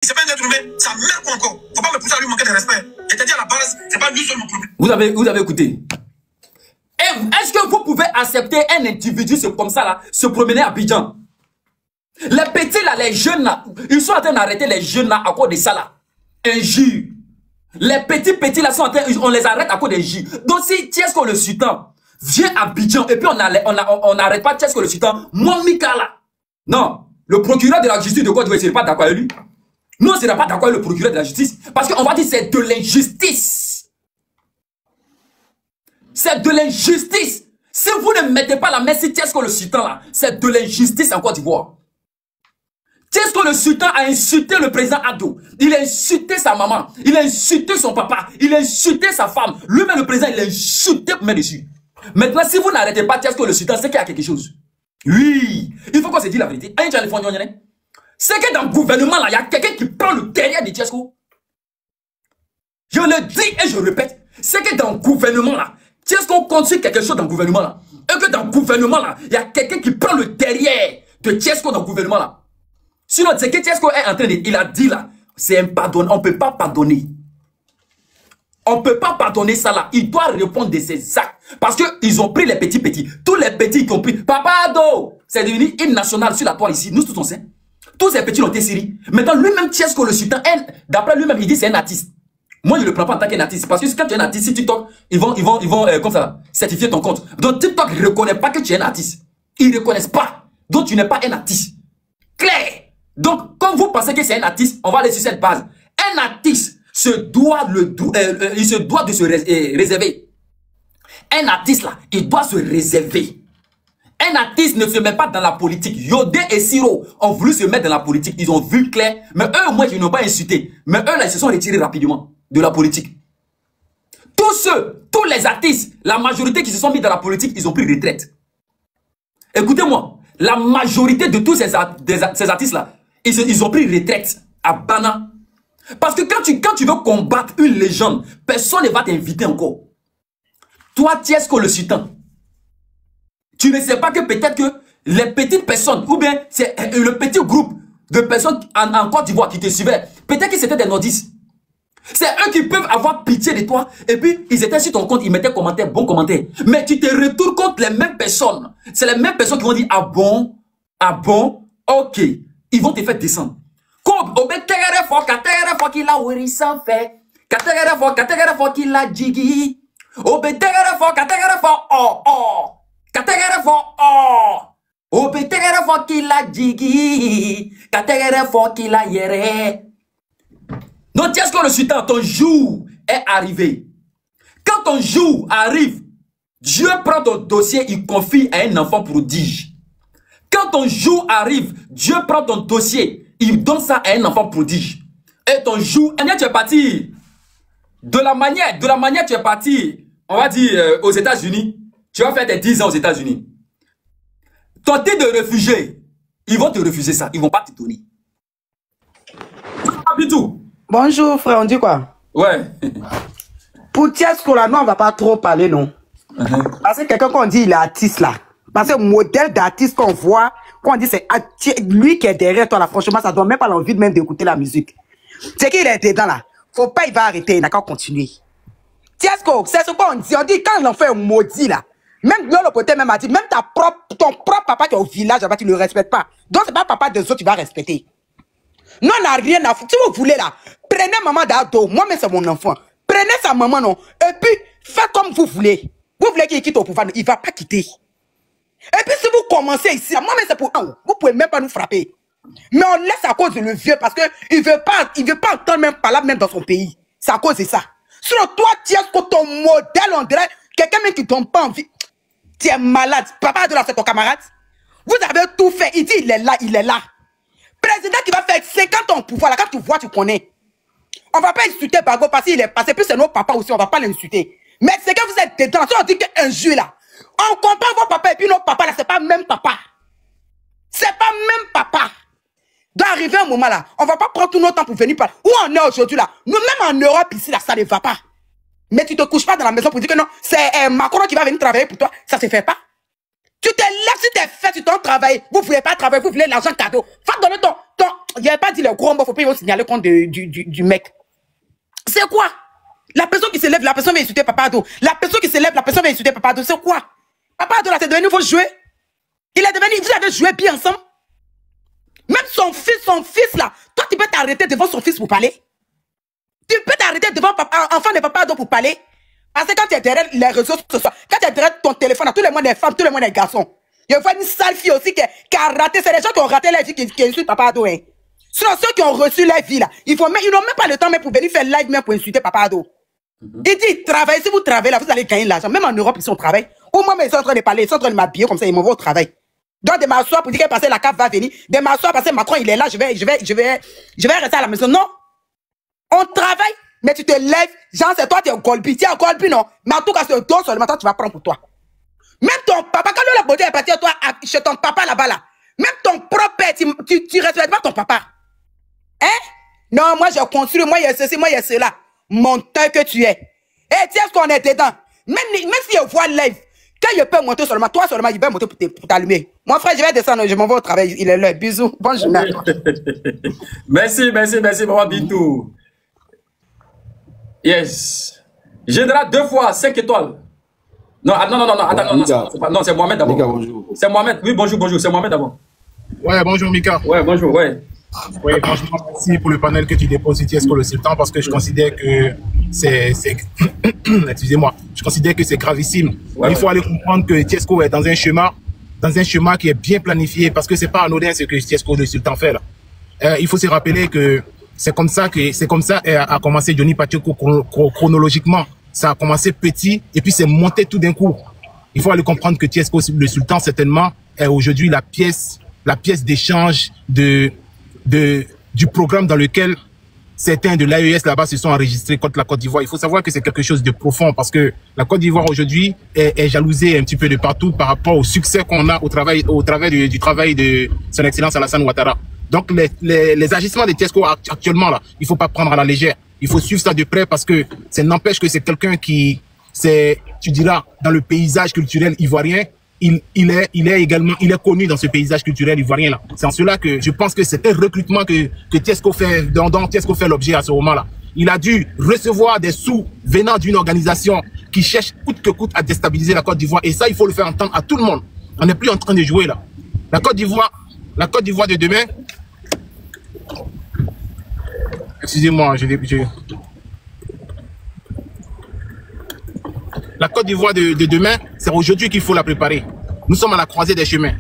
C'est pas un être humain, ça mère quoi encore. Faut pas me pousser à lui manquer de respect. Je te dis à la base, c'est pas lui seul mon problème. Vous avez écouté. Est-ce que vous pouvez accepter un individu comme ça là, se promener à Abidjan? Les petits là, les jeunes là, ils sont en train d'arrêter les jeunes là à cause de ça là. Injure. Les petits là sont en train, on les arrête à cause des jus. Donc si Tiesco le sultan vient à Abidjan et puis on n'arrête pas Tiesco le sultan, moi Mika là. Non, le procureur de la justice de Côte d'Ivoire, il ne serait pas d'accord avec lui. Nous, on ne serait pas d'accord avec le procureur de la justice. Parce qu'on va dire que c'est de l'injustice. C'est de l'injustice. Si vous ne mettez pas la main sur Tiesco le sultan là, c'est de l'injustice en Côte d'Ivoire. Tiesco le sultan a insulté le président Ado. Il a insulté sa maman. Il a insulté son papa. Il a insulté sa femme. Lui-même le président, il a insulté pour mettre dessus. Maintenant, si vous n'arrêtez pas Tiesco le sultan, c'est qu'il y a quelque chose. Oui. Il faut qu'on se dise la vérité. C'est que dans le gouvernement là, il y a quelqu'un qui prend le derrière de Tiesco. Je le dis et je répète. C'est que dans le gouvernement là, Tiesco construit quelque chose dans le gouvernement là. Et que dans le gouvernement là, il y a quelqu'un qui prend le derrière de Tiesco dans le gouvernement là. Sinon, c'est que Tiesco est en train de... Il a dit là, c'est impardonnable. On ne peut pas pardonner. On ne peut pas pardonner ça là. Il doit répondre de ses actes. Parce qu'ils ont pris les petits. Tous les petits qui ont pris. Papa Ado, c'est devenu hymne national sur la toile ici. Nous tous on sait. Tous ces petits ont été séries. Maintenant, lui-même, Tiesco le sultan, d'après lui-même, il dit c'est un artiste. Moi, je ne le prends pas en tant qu'un artiste. Parce que quand tu es un artiste, sur TikTok, ils vont comme ça, certifier ton compte. Donc, TikTok ne reconnaît pas que tu es un artiste. Ils ne reconnaissent pas. Donc, tu n'es pas un artiste. Clair. Donc, quand vous pensez que c'est un artiste, on va aller sur cette base. Un artiste se doit de se réserver. Un artiste là, il doit se réserver. Un artiste ne se met pas dans la politique. Yodé et Siro ont voulu se mettre dans la politique. Ils ont vu clair. Mais eux, au moins, ils n'ont pas insulté. Mais eux, là, ils se sont retirés rapidement de la politique. Tous les artistes, la majorité qui se sont mis dans la politique, ils ont pris retraite. Écoutez-moi, la majorité de tous ces artistes-là, ils ont pris retraite à Bana. Parce que quand tu veux combattre une légende, personne ne va t'inviter encore. Toi, Tiesco le sultan, tu ne sais pas que peut-être que les petites personnes, ou bien c'est le petit groupe de personnes en Côte d'Ivoire qui te suivaient, peut-être que c'était des nordistes. C'est eux qui peuvent avoir pitié de toi. Et puis, ils étaient sur ton compte, ils mettaient commentaires, bons commentaires. Mais tu te retournes contre les mêmes personnes. C'est les mêmes personnes qui vont dire, ah bon, ok. Ils vont te faire descendre. Comme, qu'il a Wirisan fait. Qu'il a Jigi. Oh. Qu'il a Jigi. Qu'il a Yere. Donc, Tiesco le sultan, ton jour est arrivé. Quand ton jour arrive, Dieu prend ton dossier, il confie à un enfant prodige. Quand ton jour arrive, Dieu prend ton dossier, il donne ça à un enfant prodige. Et ton jour, tu es parti. De la manière tu es parti, on va dire aux États-Unis, tu vas faire tes 10 ans aux États-Unis. Ton titre de réfugié, ils vont te refuser ça, ils ne vont pas te donner. Pas du tout. Bonjour frère, on dit quoi? Ouais. Pour Tiesco là, nous on va pas trop parler non. Parce que quelqu'un qu'on dit il est artiste là. Parce que le modèle d'artiste qu'on voit, qu'on dit c'est lui qui est derrière toi là, franchement ça donne même pas l'envie de même d'écouter la musique. C'est qu'il est dedans là. Faut pas il va arrêter, il n'a qu'à continuer. Tiesco, c'est ce qu'on dit. On dit quand l'enfant est maudit là. Même le côté même a dit, même ton propre papa qui est au village, tu ne le respectes pas. Donc c'est pas papa des autres tu vas respecter. Nous, on n'a rien à foutre. Si vous voulez là, prenez maman d'Ado. Moi-même, c'est mon enfant. Prenez sa maman, non. Et puis, faites comme vous voulez. Vous voulez qu'il quitte au pouvoir, il ne va pas quitter. Et puis, si vous commencez ici, moi-même, c'est pour vous. Vous ne pouvez même pas nous frapper. Mais on laisse à cause de le vieux parce qu'il ne veut pas entendre même parler même dans son pays. C'est à cause de ça. Sinon, toi, Tiesco, ton modèle, on dirait quelqu'un même qui ne donne pas envie. Tu es malade. Papa de là, c'est ton camarade. Vous avez tout fait. Il dit, il est là, il est là. Président qui va faire 50 ans au pouvoir, là, quand tu vois, tu connais. On va pas insulter Bago parce qu'il est passé, puis c'est nos papas aussi, on va pas l'insulter. Mais c'est que vous êtes dedans, si on dit qu'un jeu là, on comprend vos papas et puis nos papas là, c'est pas même papa. C'est pas même papa. Doit arriver un moment là, on va pas prendre tout notre temps pour venir parler. Où on est aujourd'hui là, nous-mêmes en Europe ici là, ça ne va pas. Mais tu te couches pas dans la maison pour dire que non, c'est Macron qui va venir travailler pour toi, ça se fait pas. Tu te lèves sur tes fesses, tu t'en travailles. Vous ne voulez pas travailler, vous voulez l'argent cadeau. Faut donner ton... Il n'y avait pas dit le gros mot, faut pas y signaler le compte du mec. C'est quoi? La personne qui se lève, la personne va insulter Papa Ado. La personne qui se lève, la personne va insulter Papa Ado. C'est quoi? Papa Ado, là, c'est devenu vos jouets. Il est devenu, vous avez joué bien ensemble. Même son fils, là. Toi, tu peux t'arrêter devant son fils pour parler. Tu peux t'arrêter devant enfant de Papa Ado pour parler. Parce que quand tu es derrière les réseaux sociaux, quand tu es derrière ton téléphone, à tous les mois des femmes, tous les mois des garçons. Je vois une sale fille aussi qui a raté. C'est les gens qui ont raté la vie qui insultent Papa Ado. Hein. Sinon, ceux qui ont reçu la vie, là, ils n'ont même pas le temps même pour venir faire live même pour insulter Papa Ado. Il dit, travaillez, si vous travaillez là, vous allez gagner de l'argent. Même en Europe, ils sont au travail. Au moins, ils sont en train de parler, ils sont en train de m'habiller comme ça, ils m'en vont au travail. Donc, de m'asseoir pour dire que la CAF va venir. De m'asseoir parce que Macron, il est là, je vais rester à la maison. Non. On travaille, mais tu te lèves, genre, c'est toi, tu es au Golbi. Tu es au Golbi, non. Mais en tout cas, c'est le dos seulement, toi, tu vas prendre pour toi. Même ton papa, quand la beauté est partie, toi, chez ton papa là-bas, là. Même ton propre père, tu respectes pas ton papa. Hein? Non, moi, je construis, moi, il y a ceci, moi, il y a cela. Monteur que tu es. Et tiens ce qu'on est dedans. Même si je vois live, quand je peux monter seulement, toi seulement, il va monter pour t'allumer. Mon frère, je vais descendre, je m'en vais au travail. Il est là. Bisous. Bonne journée. Merci, Maman Bintou. Yes. Général 2 fois 5 étoiles. Non, attends, non, c'est Mohamed d'abord. Mika, bonjour. C'est Mohamed. Oui, bonjour, c'est Mohamed d'abord. Ouais, bonjour Mika. Ouais, bonjour, ouais. Oui, franchement, merci pour le panel que tu déposes sur Tiesco le Sultan parce que je considère que c'est excusez-moi, je considère que c'est gravissime. Ouais, il faut aller comprendre que Tiesco est dans un schéma qui est bien planifié parce que c'est pas anodin ce que Tiesco le Sultan fait là. Il faut se rappeler que c'est comme ça a commencé Johnny Pacheco chronologiquement. Ça a commencé petit et puis c'est monté tout d'un coup. Il faut aller comprendre que Tiesco le Sultan certainement est aujourd'hui la pièce d'échange du programme dans lequel certains de l'AES là-bas se sont enregistrés contre la Côte d'Ivoire. Il faut savoir que c'est quelque chose de profond parce que la Côte d'Ivoire aujourd'hui est jalousée un petit peu de partout par rapport au succès qu'on a au travers du travail de son Excellence Alassane Ouattara. Donc les agissements de Tiesco actuellement là, il faut pas prendre à la légère. Il faut suivre ça de près parce que ça n'empêche que c'est quelqu'un qui, tu diras, dans le paysage culturel ivoirien, il est connu dans ce paysage culturel ivoirien là. C'est en cela que je pense que c'est un recrutement que Tiesco fait, dont Tiesco fait l'objet à ce moment-là. Il a dû recevoir des sous venant d'une organisation qui cherche coûte que coûte à déstabiliser la Côte d'Ivoire. Et ça, il faut le faire entendre à tout le monde. On n'est plus en train de jouer là. La Côte d'Ivoire de demain. Excusez-moi, La Côte d'Ivoire de demain, c'est aujourd'hui qu'il faut la préparer. Nous sommes à la croisée des chemins.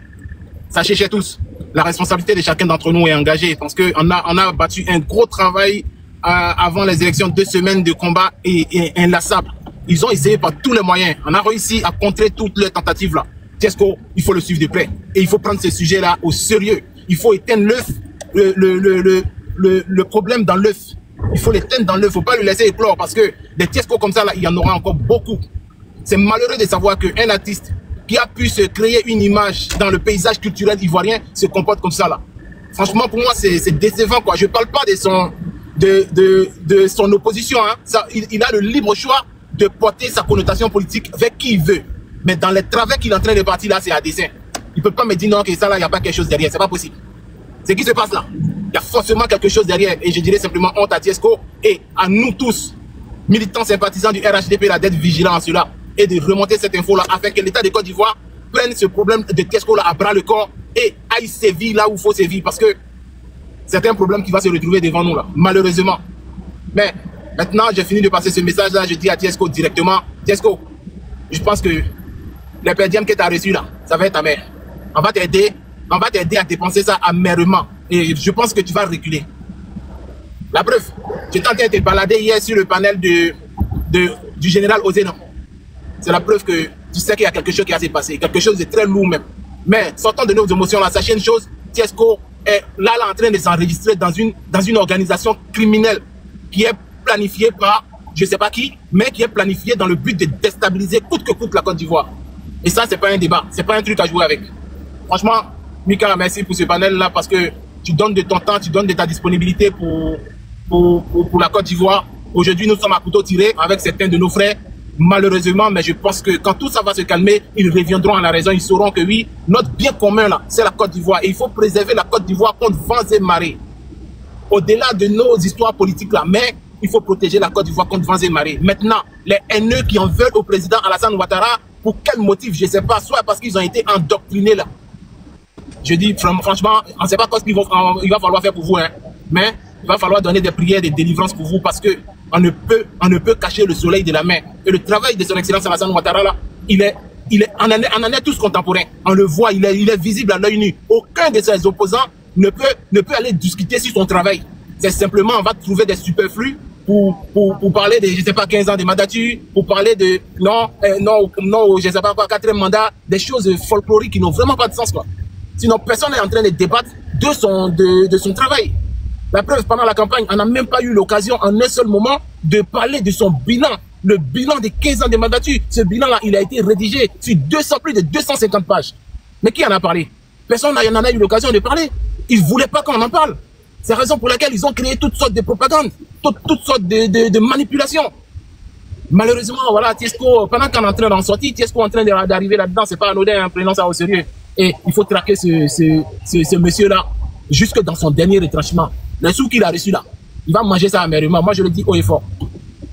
Sachez chez tous, la responsabilité de chacun d'entre nous est engagée parce que on a battu un gros travail avant les élections, 2 semaines de combat et inlassable. Ils ont essayé par tous les moyens. On a réussi à contrer toutes leurs tentatives là. Tiesco, il faut le suivre de près et il faut prendre ce sujet là au sérieux. Il faut éteindre l'œuf, le problème dans l'œuf. Il faut l'éteindre dans l'œuf. Il ne faut pas le laisser éclore parce que des Tiesco comme ça là, il y en aura encore beaucoup. C'est malheureux de savoir qu'un artiste qui a pu se créer une image dans le paysage culturel ivoirien se comporte comme ça là. Franchement, pour moi, c'est décevant quoi. Je parle pas de son opposition. Hein. Ça, il a le libre choix de porter sa connotation politique avec qui il veut. Mais dans les travers qu'il est en train de partir là, c'est à dessein. Il peut pas me dire non que ça là, il n'y a pas quelque chose derrière. C'est pas possible. C'est qui se passe là. Il y a forcément quelque chose derrière. Et je dirais simplement honte à Tiesco et à nous tous, militants sympathisants du RHDP, là, d'être vigilants à cela et de remonter cette info-là afin que l'État de Côte d'Ivoire prenne ce problème de Tiesco-là à bras le corps et aille sévir là où il faut sévir parce que c'est un problème qui va se retrouver devant nous là, malheureusement. Mais maintenant, j'ai fini de passer ce message-là, je dis à Tiesco directement, Tiesco, je pense que les perdièmes que tu as reçus là, ça va être ta mère. On va t'aider à dépenser ça amèrement et je pense que tu vas reculer. La preuve, j'étais en train de te balader hier sur le panel du général Ozénan. C'est la preuve que tu sais qu'il y a quelque chose qui a s'est passé, quelque chose de très lourd même. Mais sortant de nos émotions là, sachez une chose, Tiesco est là en train de s'enregistrer dans une organisation criminelle qui est planifiée par je sais pas qui, mais qui est planifiée dans le but de déstabiliser coûte que coûte la Côte d'Ivoire. Et ça, c'est pas un débat, c'est pas un truc à jouer avec. Franchement, Mika, merci pour ce panel là parce que tu donnes de ton temps, tu donnes de ta disponibilité pour la Côte d'Ivoire. Aujourd'hui, nous sommes à couteau tiré avec certains de nos frères malheureusement, mais je pense que quand tout ça va se calmer, ils reviendront à la raison. Ils sauront que oui, notre bien commun, là, c'est la Côte d'Ivoire. Et il faut préserver la Côte d'Ivoire contre vents et marées. Au-delà de nos histoires politiques, là, mais il faut protéger la Côte d'Ivoire contre vents et marées. Maintenant, les haineux qui en veulent au président Alassane Ouattara, pour quel motif, je ne sais pas, soit parce qu'ils ont été endoctrinés là. Je dis franchement, on ne sait pas ce qu'il va falloir faire pour vous, hein, mais il va falloir donner des prières, des délivrances pour vous, parce que on ne peut cacher le soleil de la main. Et le travail de son excellence Alassane Ouattara là, on en est tous contemporains. On le voit, il est visible à l'œil nu. Aucun de ses opposants ne peut aller discuter sur son travail. C'est simplement, on va trouver des superflus pour parler de, je ne sais pas, 15 ans de mandature, pour parler de, non, je ne sais pas quoi, 4e mandat, des choses folkloriques qui n'ont vraiment pas de sens, quoi. Sinon, personne n'est en train de débattre de son travail. La preuve, pendant la campagne, on n'a même pas eu l'occasion, en un seul moment, de parler de son bilan. Le bilan de 15 ans de mandature. Ce bilan-là, il a été rédigé sur plus de 250 pages. Mais qui en a parlé? Personne n'en a eu l'occasion de parler. Ils ne voulaient pas qu'on en parle. C'est la raison pour laquelle ils ont créé toutes sortes de propagandes, toutes sortes de manipulations. Malheureusement, voilà, Tiesco, pendant qu'on est en train d'en sortir, Tiesco est en train d'arriver là-dedans, c'est pas anodin, hein, prenons ça au sérieux. Et il faut traquer ce monsieur-là jusque dans son dernier retranchement. Les sous qu'il a reçus là, il va manger ça amèrement. Moi, je le dis haut et fort.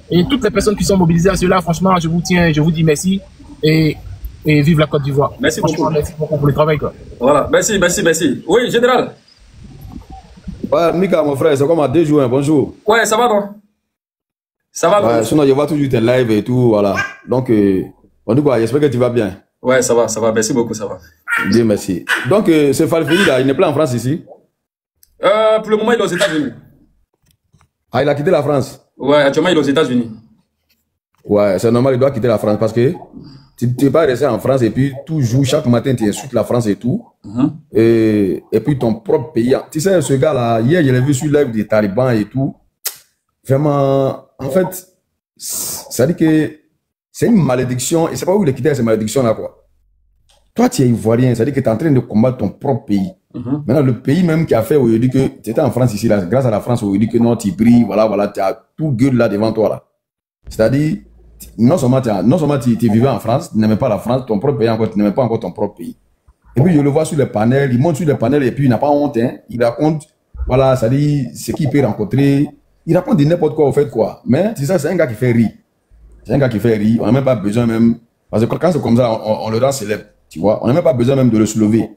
Et toutes les personnes qui sont mobilisées à cela, franchement, je vous dis merci et vive la Côte d'Ivoire. Merci beaucoup. Merci beaucoup pour le travail, quoi. Voilà, merci. Oui, général. Ouais, Mika, mon frère, c'est comme à 2 jours, hein. Bonjour. Ouais, ça va, non? Ça va, ouais, sinon, je vois toujours tes lives et tout, voilà. Donc, on dit quoi, j'espère que tu vas bien. Ouais, ça va, merci beaucoup, ça va. Bien, merci. Donc, ce Falfeli là, il n'est pas en France ici? Pour le moment, il est aux États-Unis. Ah, il a quitté la France? Ouais, actuellement, il est aux États-Unis. Ouais, c'est normal, il doit quitter la France parce que tu ne peux pas rester en France et puis toujours, chaque matin, tu insultes la France et tout. Et puis ton propre pays. Tu sais, ce gars-là, hier, je l'ai vu sur live des talibans et tout. Vraiment, en fait, ça dit que c'est une malédiction. Et c'est pas où il est quitté cette malédiction-là, quoi. Toi, tu es ivoirien, ça dit que tu es en train de combattre ton propre pays. Maintenant, le pays même qui a fait aujourd'hui que tu étais en France ici, là, grâce à la France, aujourd'hui que non, tu brilles, voilà, tu as tout gueule là devant toi, là. C'est-à-dire, non seulement tu vivais en France, tu n'aimais pas la France, ton propre pays encore, tu n'aimais pas encore ton propre pays. Et puis, je le vois sur les panels, il monte sur les panels et puis il n'a pas honte, hein. Il raconte, voilà, ça dit ce qu'il peut rencontrer. Il raconte de n'importe quoi, au fait, quoi. Mais, tu sais, c'est un gars qui fait rire. C'est un gars qui fait rire. On n'a même pas besoin même, parce que quand c'est comme ça, on le rend célèbre. Tu vois, on n'a même pas besoin même de le soulever.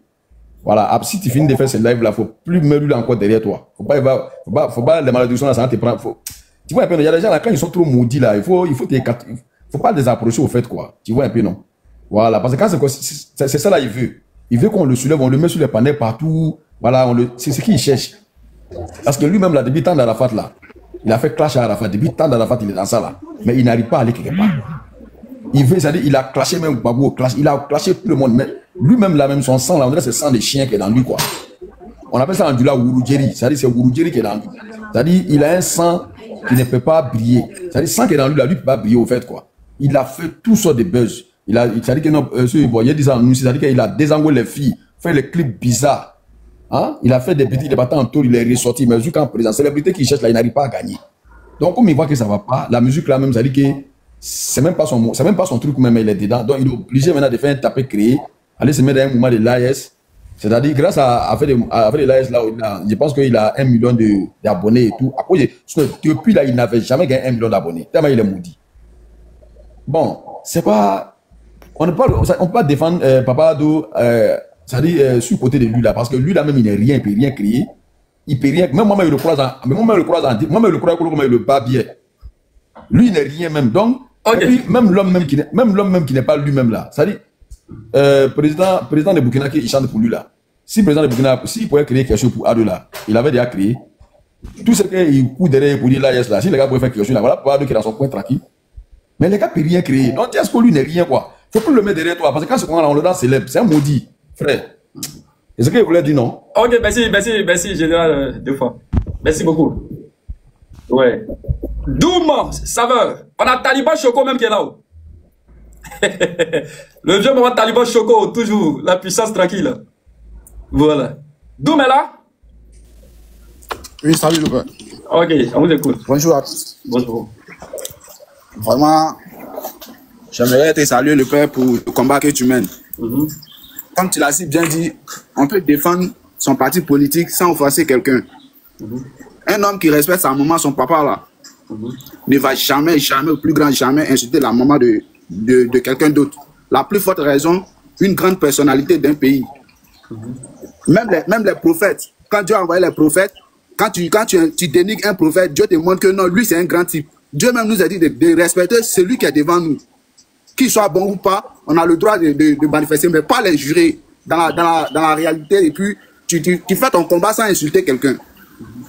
Voilà, si tu finis de faire ce live là, faut plus me lui encore derrière toi. Faut pas les malédictions là, ça va te prendre. Tu vois un peu, il y a des gens là, quand ils sont trop maudits là, il faut pas les approcher au fait, quoi. Tu vois un peu, non? Voilà, parce que quand c'est ça là, il veut qu'on le soulève, on le met sur les panels partout. Voilà, c'est ce qu'il cherche. Parce que lui-même là, depuis tant d'Arafat là, il a fait clash à Arafat, depuis tant d'Arafat, il est dans ça là. Mais il n'arrive pas à aller quelque part. C'est-à-dire, il a clashé même Babou, il a clashé tout le monde, mais lui-même là, même son sang là, on dirait c'est le sang des chiens qui est dans lui, quoi. On appelle ça en Dula Wurudjeri, c'est-à-dire c'est Wurudjeri qui est dans lui. C'est-à-dire, il a un sang qui ne peut pas briller. C'est-à-dire, le sang qui est dans lui là, lui ne peut pas briller au fait, quoi. Il a fait tout sortes de buzz. C'est-à-dire que non, il dit ça en nous, c'est-à-dire qu'il a désengoué les filles, fait les clips bizarres. Hein? Il a fait des petits débats en tour, il est ressorti, mais jusqu'en présent, célébrité qu'il cherche là, il n'arrive pas à gagner. Donc, comme il voit que ça ne va pas, la musique là même, c'est-à-dire que c'est même pas son truc même, il est dedans. Donc il est obligé maintenant de faire un tapé créé, aller se mettre dans un mouvement de l'AS. C'est-à-dire grâce à faire des l'AS là, je pense qu'il a 1 million d'abonnés et tout. Après, depuis là, il n'avait jamais gagné 1 million d'abonnés. Tellement il est maudit. Bon, c'est pas, on ne peut pas défendre Papa Ado, c'est-à-dire sur le côté de lui là, parce que lui là même il n'est rien, il peut rien créer. Il peut rien, même moi il le croise comme il le bat bien. Lui il n'est rien même. Donc, okay. Et puis, même l'homme même qui n'est pas lui-même là. C'est-à-dire, président de Burkina qui il chante pour lui là. Si président de Burkina, s'il pouvait créer quelque chose pour Ado là, il avait déjà créé. Tout ce qu'il court derrière pour dire là, yes là, si les gars pouvaient faire quelque chose là, voilà, pour Ado qui est dans son coin tranquille. Mais les gars ne peuvent rien créer. Donc, est-ce que lui n'est rien quoi? Faut plus le mettre derrière toi. Parce que quand ce moment là, on le rend célèbre, c'est un maudit, frère. Est-ce qu'il voulait dire non? Ok, merci, général, 2 fois. Merci beaucoup. Ouais. Doum, saveur. On a Taliban Choco même qui est là-haut. Le vieux moment Taliban Choco, toujours la puissance tranquille. Voilà. Doum est là? Oui, salut le père. Ok, on vous écoute. Bonjour à tous. Bonjour. Vraiment, J'aimerais te saluer le père pour le combat que tu mènes. Comme tu l'as si bien dit, on peut défendre son parti politique sans offenser quelqu'un. Un homme qui respecte sa maman, son papa là, ne va jamais, jamais, au plus grand jamais, insulter la maman de quelqu'un d'autre. La plus forte raison, une grande personnalité d'un pays. Même les prophètes, quand Dieu a envoyé les prophètes, quand tu dénigres un prophète, Dieu te montre que non, lui c'est un grand type. Dieu même nous a dit de respecter celui qui est devant nous. Qu'il soit bon ou pas, on a le droit de manifester, mais pas les jurer dans la réalité. Et puis, tu fais ton combat sans insulter quelqu'un.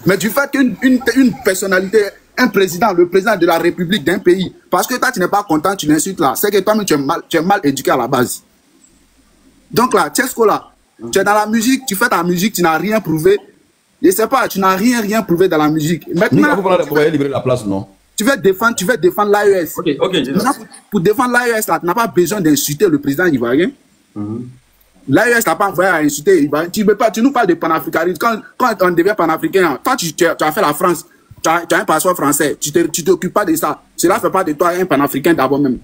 Mais du fait qu'une personnalité, un président, le président de la République d'un pays, parce que toi tu n'es pas content, tu l'insultes là, c'est que toi-même tu es mal éduqué à la base. Donc là, Tchesco là, tu es dans la musique, tu fais ta musique, tu n'as rien prouvé. Je sais pas, tu n'as rien prouvé dans la musique. Maintenant, vous pouvez libérer la place, non? Tu veux défendre l'AES. Ok. Pour défendre l'AES, tu n'as pas besoin d'insulter le président ivoirien. L'AES n'a pas envoyé à insulter l'Ivoirien. Tu nous parles de panafricanisme. Quand on devient panafricain, toi tu as fait la France, tu as un passeport français, tu t'occupes pas de ça. Cela ne fait pas de toi un panafricain d'abord même.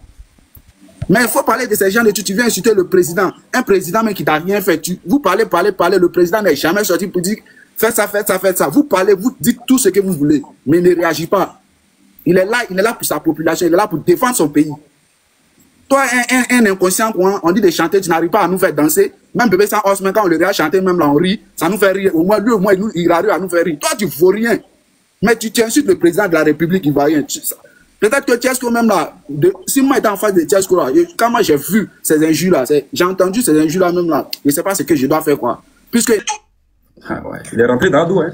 Mais il faut parler de ces gens de tu viens insulter le président. Un président même qui t'a rien fait. Vous parlez, le président n'est jamais sorti pour dire faites ça. Vous parlez, vous dites tout ce que vous voulez, mais il ne réagit pas. Il est là pour sa population, il est là pour défendre son pays. Toi, un inconscient, on dit de chanter, tu n'arrives pas à nous faire danser. Même bébé sans os, même quand on le regarde chanter, même là on rit, ça nous fait rire. Au moins, il arrive à nous faire rire. Toi, tu ne vaux rien. Mais tu insultes le président de la République ivoirienne. Peut-être que Tchesco, même là, si moi j'étais en face de Tchesco, là, quand moi j'ai vu ces injures-là, j'ai entendu ces injures-là même là, je ne sais pas ce que je dois faire, quoi. Puisque. Ah ouais, il est rentré dans le dos, hein.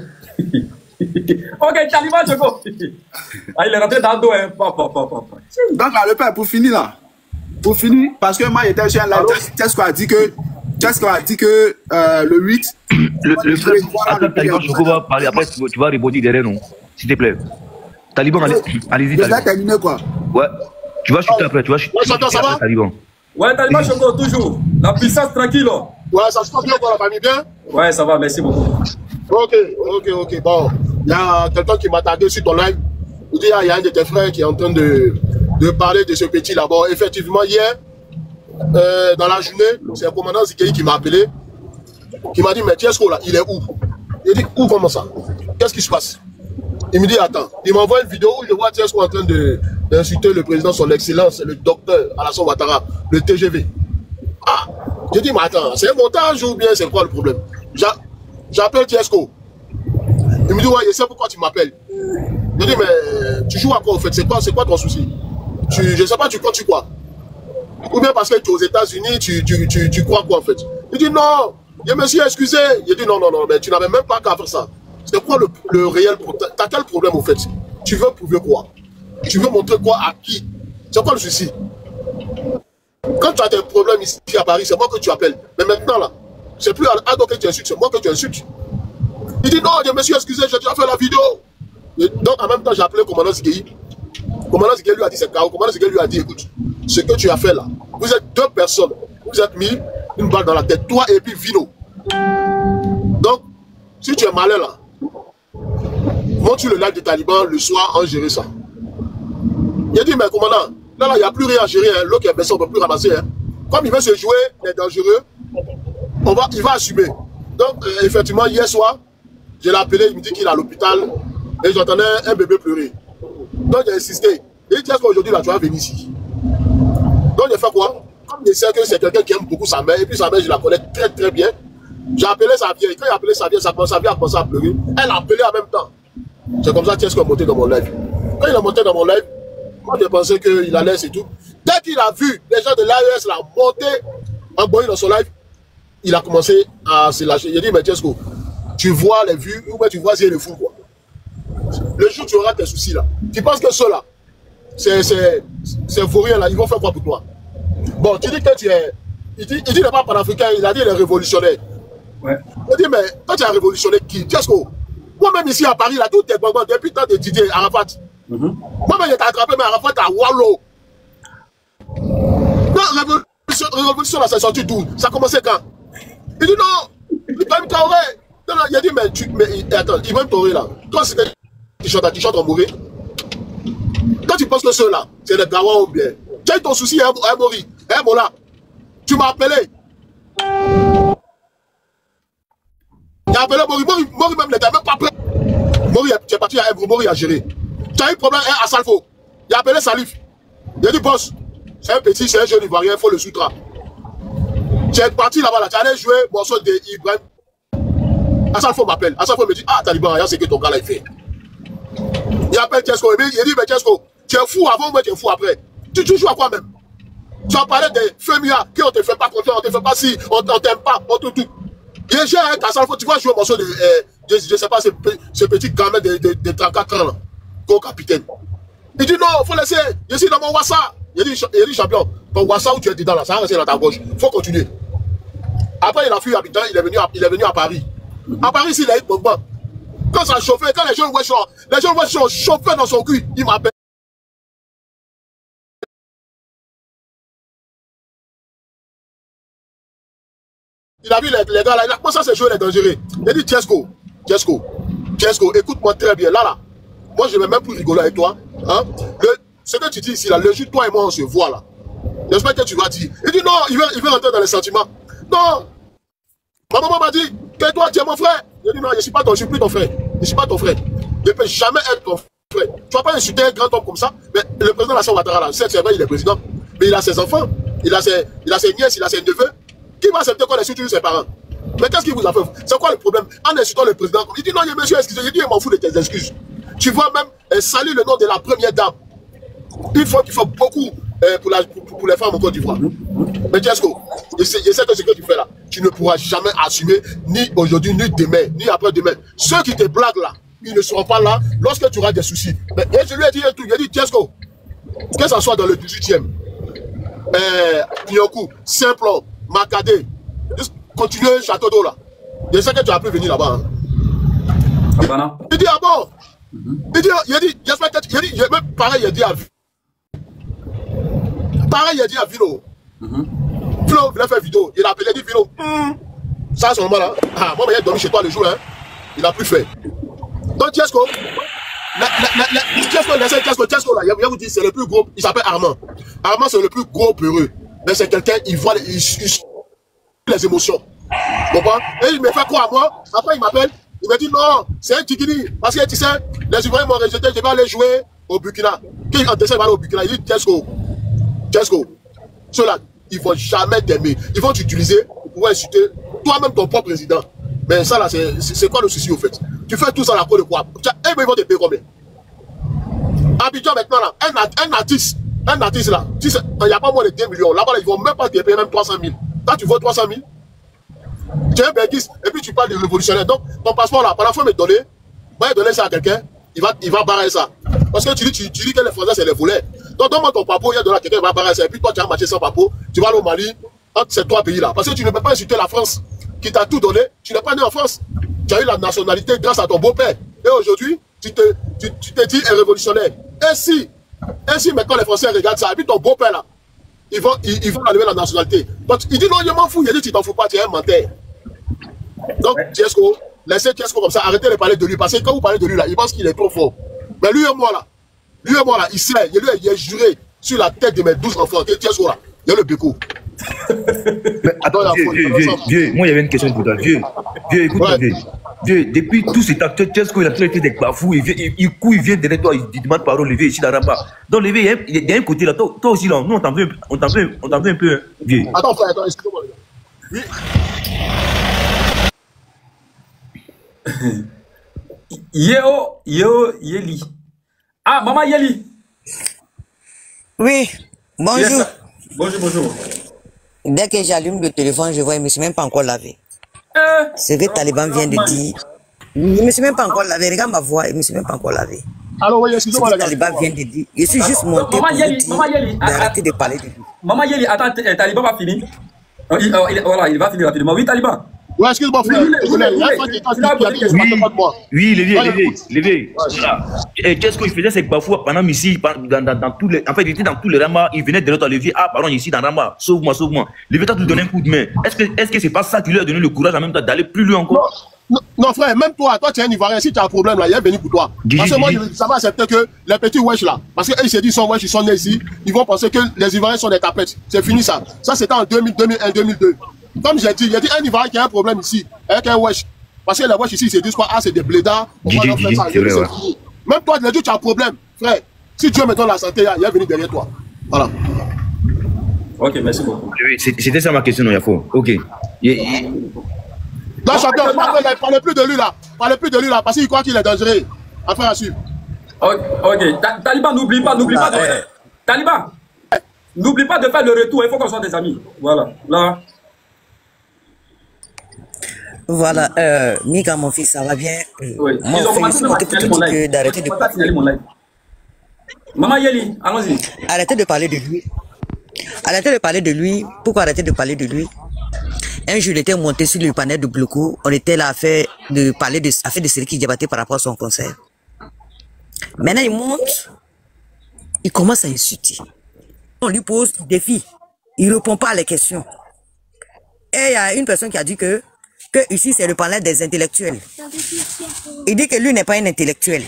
Ok, Taliban, Choco. Ah, il est rentré dans le dos, hein. Donc là, le père, pour finir là. Pour finir, parce que moi j'étais sur un live, Tchesco a dit que le 8. Le frère, attends, Taliban, Choco va parler, après tu vas rebondir derrière nous, s'il te plaît. Taliban, allez-y. Je vais terminer quoi? Ouais, tu vas chuter après, ça va? Taliban. Ouais, Taliban, Choco, toujours. La puissance tranquille. Ouais, ça se passe bien pour la famille, bien? Ouais, ça va, merci beaucoup. Ok. Bon, il y a quelqu'un qui m'a tagué sur ton live. Il dit, il y a un de tes frères qui est en train de parler de ce petit là. Bon, effectivement, hier, dans la journée, c'est le commandant Zikei qui m'a appelé, qui m'a dit, mais Tchesco là, il est où? Il dit, où, comment ça? Qu'est-ce qui se passe? Il me dit, attends, il m'envoie une vidéo où je vois Tchesco en train d'insulter le président, son excellence, le docteur Alassane Ouattara, le TGV. Ah, j'ai dit, mais attends, c'est un montage ou bien c'est quoi le problème? J'appelle Tchesco. Il me dit, ouais, je sais pourquoi tu m'appelles. Je dis, mais tu joues à quoi au fait? C'est quoi ton souci? Je sais pas, tu comptes quoi? Ou bien parce que tu es aux États-Unis, tu crois quoi en fait? Il dit, non, je me suis excusé. Il dit, non, mais tu n'avais même pas qu'à faire ça. C'est quoi le réel problème? T'as quel problème au fait? Tu veux prouver quoi? Tu veux montrer quoi à qui? C'est quoi le souci? Quand tu as des problèmes ici à Paris, c'est moi que tu appelles. Mais maintenant là, c'est plus Ado que tu insultes, c'est moi que tu insultes. Il dit non, je me suis excusé, j'ai déjà fait la vidéo. Et donc en même temps, j'ai appelé le commandant Zikei. Le commandant Zikei lui a dit c'est chaos. Le commandant Zikei lui a dit écoute, ce que tu as fait là, vous êtes deux personnes, vous êtes mis une balle dans la tête, toi et puis Vino. Donc, si tu es malin là, monte sur le live des talibans le soir, on gérer ça. Il a dit mais commandant, là il n'y a plus rien à gérer, hein. L'autre qui est blessé, on ne peut plus ramasser. Hein. Comme il veut se jouer, il est dangereux, il va assumer. Donc, effectivement, hier soir, je l'ai appelé, il me dit qu'il est à l'hôpital et j'entendais un bébé pleurer. Donc, j'ai insisté. Il dit qu'aujourd'hui, là, tu vas venir ici. Donc, j'ai fait quoi? Comme je sais que c'est quelqu'un qui aime beaucoup sa mère, et puis sa mère, je la connais très très bien. J'ai appelé sa vieille. Quand j'ai appelé sa vieille, sa vieille a commencé à pleurer. Elle a appelé en même temps. C'est comme ça qu'est-ce qu'on est monté dans mon live. Quand il est monté dans mon live, moi, j'ai pensé qu'il allait, c'est tout. Dès qu'il a vu les gens de l'AES la monter en boyant dans son live, il a commencé à se lâcher. Il a dit, mais Tchesco, tu vois les vues ou bien tu vois si le fou, quoi. Le jour où tu auras tes soucis là, tu penses que ceux-là, c'est vaurien là, ils vont faire quoi pour toi? Bon, tu dis que tu es. Il dit n'est pas panafricain, il a dit il est révolutionnaire. Ouais. Il dit, mais toi tu as révolutionné qui? Tchesco, moi-même ici à Paris, là, tout est bon, depuis le temps de Didier Arafat. Moi-même, j'ai attrapé, mais Arafat à Wallo. Non, révolution là, ça sorti d'où? Ça a commencé quand? Il dit non, Ibrahim Traoré. Il a dit, mais attends, Ibrahim Traoré là, toi c'est tu chantes en mourir. Quand tu penses que ceux-là, c'est des Gawa ou bien, Tu as eu ton souci, Mori. Mola. Tu m'as appelé. Tu as appelé Mori. Mori même n'était même pas prêt. Mori, tu es parti à Ebro, Mori a géré. Tu as eu problème à Salfo. Il a appelé Salif. Il a dit, boss, c'est un petit, c'est un jeune Ivoirien, il faut le soutra. Tu es parti là-bas, là, tu allais jouer morceau de Ibrahim. Salfo m'appelle. Salfo me dit, ah, Taliban, regarde ce que ton gars là, il fait. Il appelle Tiesko. Il dit, mais Tiesko, tu es fou avant ou tu es fou après? Tu joues à quoi même? Tu as parlé des féminas, qu'on ne te fait pas confiance, on ne te fait pas si, on ne t'aime pas, on te tout. Et j'ai un Salfo, tu vas jouer au morceau de, je ne sais pas, ce petit gamin de 34 ans là, comme capitaine. Il dit non, il faut laisser, je suis dans mon WhatsApp. Il dit champion, ton WhatsApp où tu es dedans là, ça va rester dans ta gauche, il faut continuer. Après il a fui Abidjan, il est venu à Paris. À Paris, il a eu Pogba. Quand ça chauffait, quand les gens voient son chauffeur dans son cul, il m'appelle. Il a vu les gars là, il a commencé à se jouer les dangereux. Il a dit Tiesko, écoute-moi très bien. Là, moi je ne vais même plus rigoler avec toi. Hein? Ce que tu dis ici, là, le jour toi et moi on se voit là. J'espère que tu vas dire. Il dit non, il veut rentrer dans les sentiments. Non. Ma maman m'a dit que toi tu es mon frère. Je dis non, je ne suis plus ton frère. Je ne suis pas ton frère. Je ne peux jamais être ton frère. Tu ne vas pas insulter un grand homme comme ça. Mais le président Alassane Ouattara là, c'est vrai, il est président. Mais il a ses enfants, il a ses nièces, il a ses neveux. Qui va accepter qu'on insulte ses parents? Mais qu'est-ce qui vous a fait? C'est quoi le problème? En insultant le président, il dit non, je me suis excusé. Il dit, je m'en fous de tes excuses. Tu vois même saluer le nom de la première dame. Il faut beaucoup pour les femmes au Côte d'Ivoire. Mais Tiesko, je sais que ce que tu fais là, tu ne pourras jamais assumer, ni aujourd'hui, ni demain, ni après-demain. Ceux qui te blaguent là, ils ne seront pas là lorsque tu auras des soucis. Mais je lui ai dit un truc, il a dit Tiesko, que ça soit dans le 18e, Nyokou, Simplon, Makadé, continuez Château d'eau là. Je sais que tu as pu venir là-bas. Hein. Il dit ah bon? Il a dit, j'espère que pareil, il a dit à pareil, il a dit à Vino. Vino voulait faire vidéo. Il a appelé, il a dit Vino. Ça, à ce moment-là, moi, il a dormi chez toi le jour, hein. Il n'a plus fait. Donc, Tiesko, Tiesko, là, il va vous dire, c'est le plus gros, il s'appelle Armand. Armand, c'est le plus gros peureux. Mais c'est quelqu'un, il voit les émotions. Tu comprends? Et il me fait quoi à moi? Après, il m'appelle, il me dit non, c'est un Tikini. Parce que tu sais, les Ivoiriens m'ont rejeté, je vais aller jouer au Burkina. Qui en décembre va aller au Burkina? Il dit Tiesko, ceux-là, ils ne vont jamais t'aimer. Ils vont t'utiliser pour insulter toi-même ton propre président. Mais ça là, c'est quoi le souci au fait? Tu fais tout ça à la cour de quoi? Et ils vont te payer combien? Abidjan maintenant là, un artiste là, il n'y a pas moins de 2 millions. Là-bas, ils ne vont même pas te payer même 300 000. Quand tu vaux 300 000, tu es un béguiste et puis tu parles de révolutionnaire. Donc, ton passeport là, par la fois, me donner ça à quelqu'un, il va barrer ça. Parce que tu dis que les Français, c'est les voleurs. Donc, donne-moi ton papo, il y a de là, quelqu'un va barrer ça. Et puis toi, tu as marché sans papo, tu vas aller au Mali, entre ces 3 pays là. Parce que tu ne peux pas insulter la France qui t'a tout donné. Tu n'es pas né en France. Tu as eu la nationalité grâce à ton beau-père. Et aujourd'hui, tu te dis un révolutionnaire. Ainsi, maintenant les Français regardent ça. Et puis ton beau-père là, ils vont enlever la nationalité. Donc, il dit non, je m'en fous. Il dit tu t'en fous pas, tu es un menteur. Donc, Tiesko, laissez Tiesko comme ça, arrêtez de parler de lui. Parce que quand vous parlez de lui là, il pense qu'il est trop fort. Mais lui et moi là, il sait, il a juré sur la tête de mes 12 enfants que Tiesko là, il y a le béco. Mais attends, vieux, moi il y avait une question pour toi. Vieux, écoute-moi, vieux, depuis tout cet acteur, Tiesko, il a toujours été des bafous, il court, il vient derrière toi, il demande pardon, levé ici dans Ramba. Donc levé, il y a un côté là, toi aussi là, nous on t'en veut un peu, vieux. Attends, frère, excuse-moi. Oui. Yeli. Ah, maman Yeli. Oui, bonjour. Yes. Bonjour. Dès que j'allume le téléphone, je vois, il ne me suis même pas encore lavé. Ce que Taliban vient de dire, il ne me suis même pas encore lavé. Regarde ma voix, il ne me suis même pas encore lavé. Alors, oui, excusez-moi, les gars. Taliban vient de dire, je suis juste monté pour dire d'arrêter de parler de lui. Maman Yeli, attends, Taliban va finir. Voilà, il va finir rapidement. Oui, Taliban. Ouais, excuse-moi, frère. Oui, Lévé. Voilà. Qu'est-ce qu'il faisait, c'est que parfois, pendant ici, dans tous les. En fait, il était dans tous les ramas, il venait de l'autre levier. Ah, pardon, ici, dans Rama, sauve-moi. Lévé, t'as te donné un coup de main. Est-ce que c'est pas ça qui lui a donné le courage en même temps d'aller plus loin encore? Non, frère, même toi tu es un Ivoirien, si tu as un problème là, il est venu pour toi. Parce que moi, ça va accepter que les petits wesh là, parce qu'ils se disent, ils sont wesh, ils sont nés ici, ils vont penser que les Ivoiriens sont des tapettes. C'est fini ça. Ça, c'était en 2001, 2002. Comme j'ai dit, il y a dit un Ivoirien qui a un problème ici, avec un wesh. Parce que les wesh ici, ils se disent quoi? Ah, c'est des blédards, on va leur faire ça. Même toi, tu as un problème, frère. Si Dieu me donne la santé, il est venu derrière toi. Voilà. Ok, merci beaucoup. C'était ça ma question, Yafo. Ok. Non, champion, parlez plus de lui là. Parlez plus de lui là, parce qu'il croit qu'il est dangereux. Affaire à suivre. Ok. Taliban, n'oublie pas de faire. Taliban, n'oublie pas de faire le retour. Il faut qu'on soit des amis. Voilà. Là. Voilà. Mika, mon fils, ça va bien. Oui. Moi, je suis monté pour te dire que d'arrêter de parler. Maman Yeli, allons-y. Arrêtez de parler de lui. Arrêtez de parler de lui. Pourquoi arrêter de parler de lui? Un jour, il était monté sur le panel de Bloco. On était là à faire de Seriki Diabaté par rapport à son concert. Maintenant, il monte. Il commence à insulter. On lui pose des défis. Il ne répond pas à les questions. Et il y a une personne qui a dit que ici, c'est le panel des intellectuels. Il dit que lui n'est pas un intellectuel.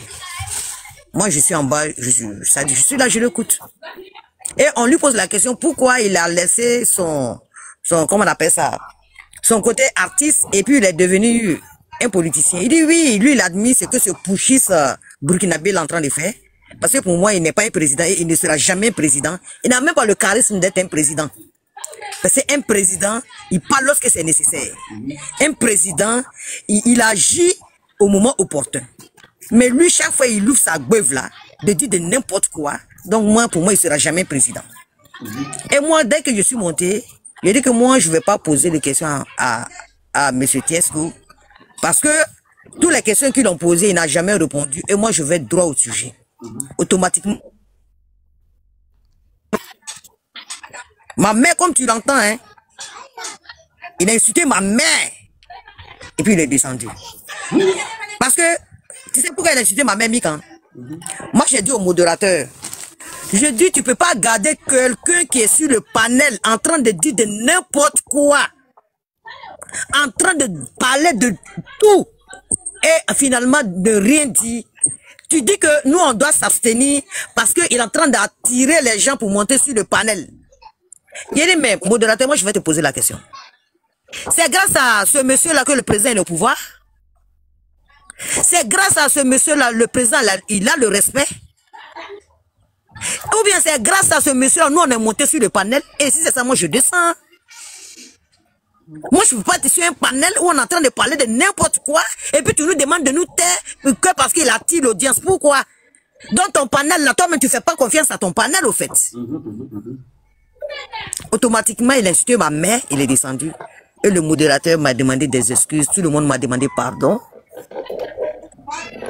Moi, je suis en bas. Je suis là, je l'écoute. Et on lui pose la question pourquoi il a laissé son comment on appelle ça, son côté artiste, et puis il est devenu un politicien. Il dit oui, lui il admet ce que ce pushis burkinabé est en train de faire, parce que pour moi il n'est pas un président et il ne sera jamais président. Il n'a même pas le charisme d'être un président. Parce qu'un président, il parle lorsque c'est nécessaire. Un président, il agit au moment opportun. Mais lui, chaque fois il ouvre sa gueule là, de dire de n'importe quoi. Donc moi, pour moi, il ne sera jamais président. Et moi, dès que je suis monté, j'ai dit que moi, je ne vais pas poser les questions à M. Tiesco. Parce que toutes les questions qu'ils ont posées, il n'a jamais répondu. Et moi, je vais droit au sujet. Automatiquement. Ma mère, comme tu l'entends, hein, il a insulté ma mère. Et puis il est descendu. Parce que, tu sais pourquoi il a insulté ma mère, Mika? Moi, j'ai dit au modérateur, je dis, tu peux pas garder quelqu'un qui est sur le panel en train de dire de n'importe quoi, en train de parler de tout, et finalement de rien dire. Tu dis que nous, on doit s'abstenir parce qu'il est en train d'attirer les gens pour monter sur le panel. Il dit, mais modérateur, moi, je vais te poser la question. C'est grâce à ce monsieur-là que le président est au pouvoir? C'est grâce à ce monsieur-là, le président, il a le respect? Ou bien c'est grâce à ce monsieur-là, nous on est monté sur le panel, et si c'est ça, moi je descends. Moi je ne peux pas être sur un panel où on est en train de parler de n'importe quoi, et puis tu nous demandes de nous taire que parce qu'il attire l'audience. Pourquoi? Dans ton panel, là, toi-même tu ne fais pas confiance à ton panel au fait. Automatiquement, il a insulté ma mère, il est descendu. Et le modérateur m'a demandé des excuses, tout le monde m'a demandé pardon.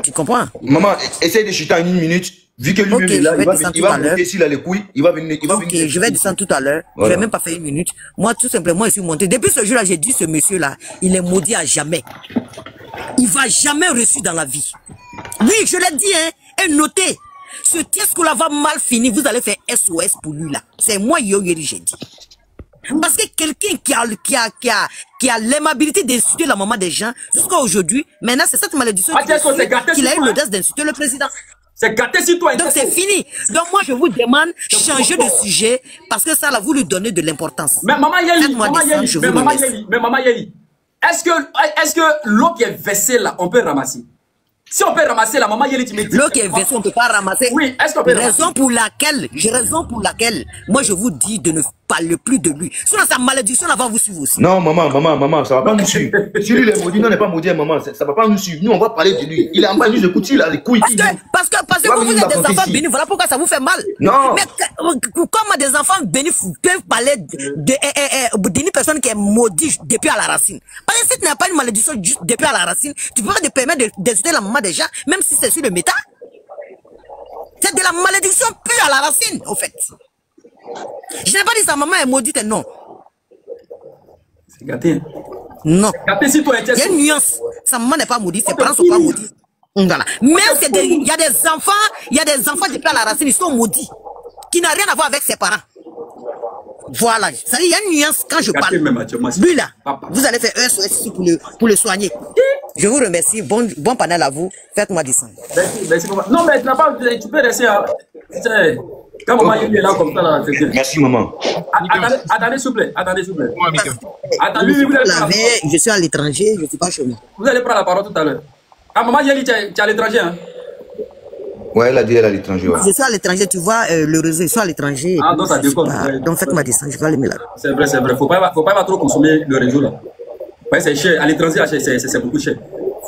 Tu comprends? Maman, essaye de chuter en 1 minute. Vu que lui-même est là, il va monter s'il a les couilles, il va venir. Ok, je vais descendre tout à l'heure. Voilà. Je vais même pas faire 1 minute. Moi, tout simplement, je suis monté. Depuis ce jour-là, j'ai dit, ce monsieur-là, il est maudit à jamais. Il va jamais reçu dans la vie. Oui, je l'ai dit, hein. Et notez, ce Tiesco-là va mal finir. Vous allez faire SOS pour lui, là. C'est moi, Yoyeri, j'ai dit. Parce que quelqu'un qui a l'aimabilité d'insulter la maman des gens, jusqu'à aujourd'hui, maintenant, c'est cette malédiction qu'il a eu l'audace d'insulter le président. C'est gâté sur toi. Donc c'est fini. Donc moi je vous demande changer de sujet parce que ça là vous lui donnez de l'importance. Mais maman Yeli, est-ce que l'eau qui est versée là, on peut ramasser? Si on peut ramasser la maman Yeli, tu me dis. L'eau qui est versée, on ne peut pas ramasser. Oui, est-ce qu'on peut ramasser? Raison pour laquelle, moi je vous dis de ne parler plus de lui. Sinon sa malédiction va vous suivre aussi. Non, maman, ça va pas nous suivre. Si lui est maudit, non, n'est pas maudit, maman, ça va pas nous suivre. Nous, on va parler de lui. Il est en bas, nous écoute, il a les couilles. Parce que vous êtes des enfants bénis, voilà pourquoi ça vous fait mal. Non. Mais comment des enfants bénis peuvent parler d'une personne qui est maudite depuis à la racine? Parce que si tu n'as pas une malédiction juste depuis à la racine, tu peux pas te permettre d'insulter la maman des gens, même si c'est sur le méta. C'est de la malédiction pure à la racine, au fait. Je n'ai pas dit sa maman est maudite, non. C'est gâté. Non. Gâté si toi, il y a une nuance. Sa maman n'est pas maudite, ses parents ne sont pas maudits. Voilà. Mais il y a des enfants depuis à la racine, ils sont maudits, qui n'ont rien à voir avec ses parents. Voilà. Ça dit, il y a une nuance quand je parle. Lui là, vous allez faire un SOS pour le soigner. Je vous remercie. Bon panel à vous. Faites-moi descendre. Merci, maman. Non, mais tu peux rester. Quand maman est là comme ça, là, c'est bien. Merci, maman. Attendez, s'il vous plaît. Attendez, je suis à l'étranger, je ne suis pas chez moi. Vous allez prendre la parole tout à l'heure. Ah, maman Yeli, tu es à l'étranger, hein? Ouais, elle a dit elle est à l'étranger. Ouais. Je suis à l'étranger, tu vois, le réseau, je suis à l'étranger. Ah, donc ça déconne. Donc faites-moi descendre, je vais aller me là. C'est vrai, c'est vrai. Faut pas trop consommer le réseau, là. Ouais, c'est cher. À l'étranger, c'est beaucoup cher.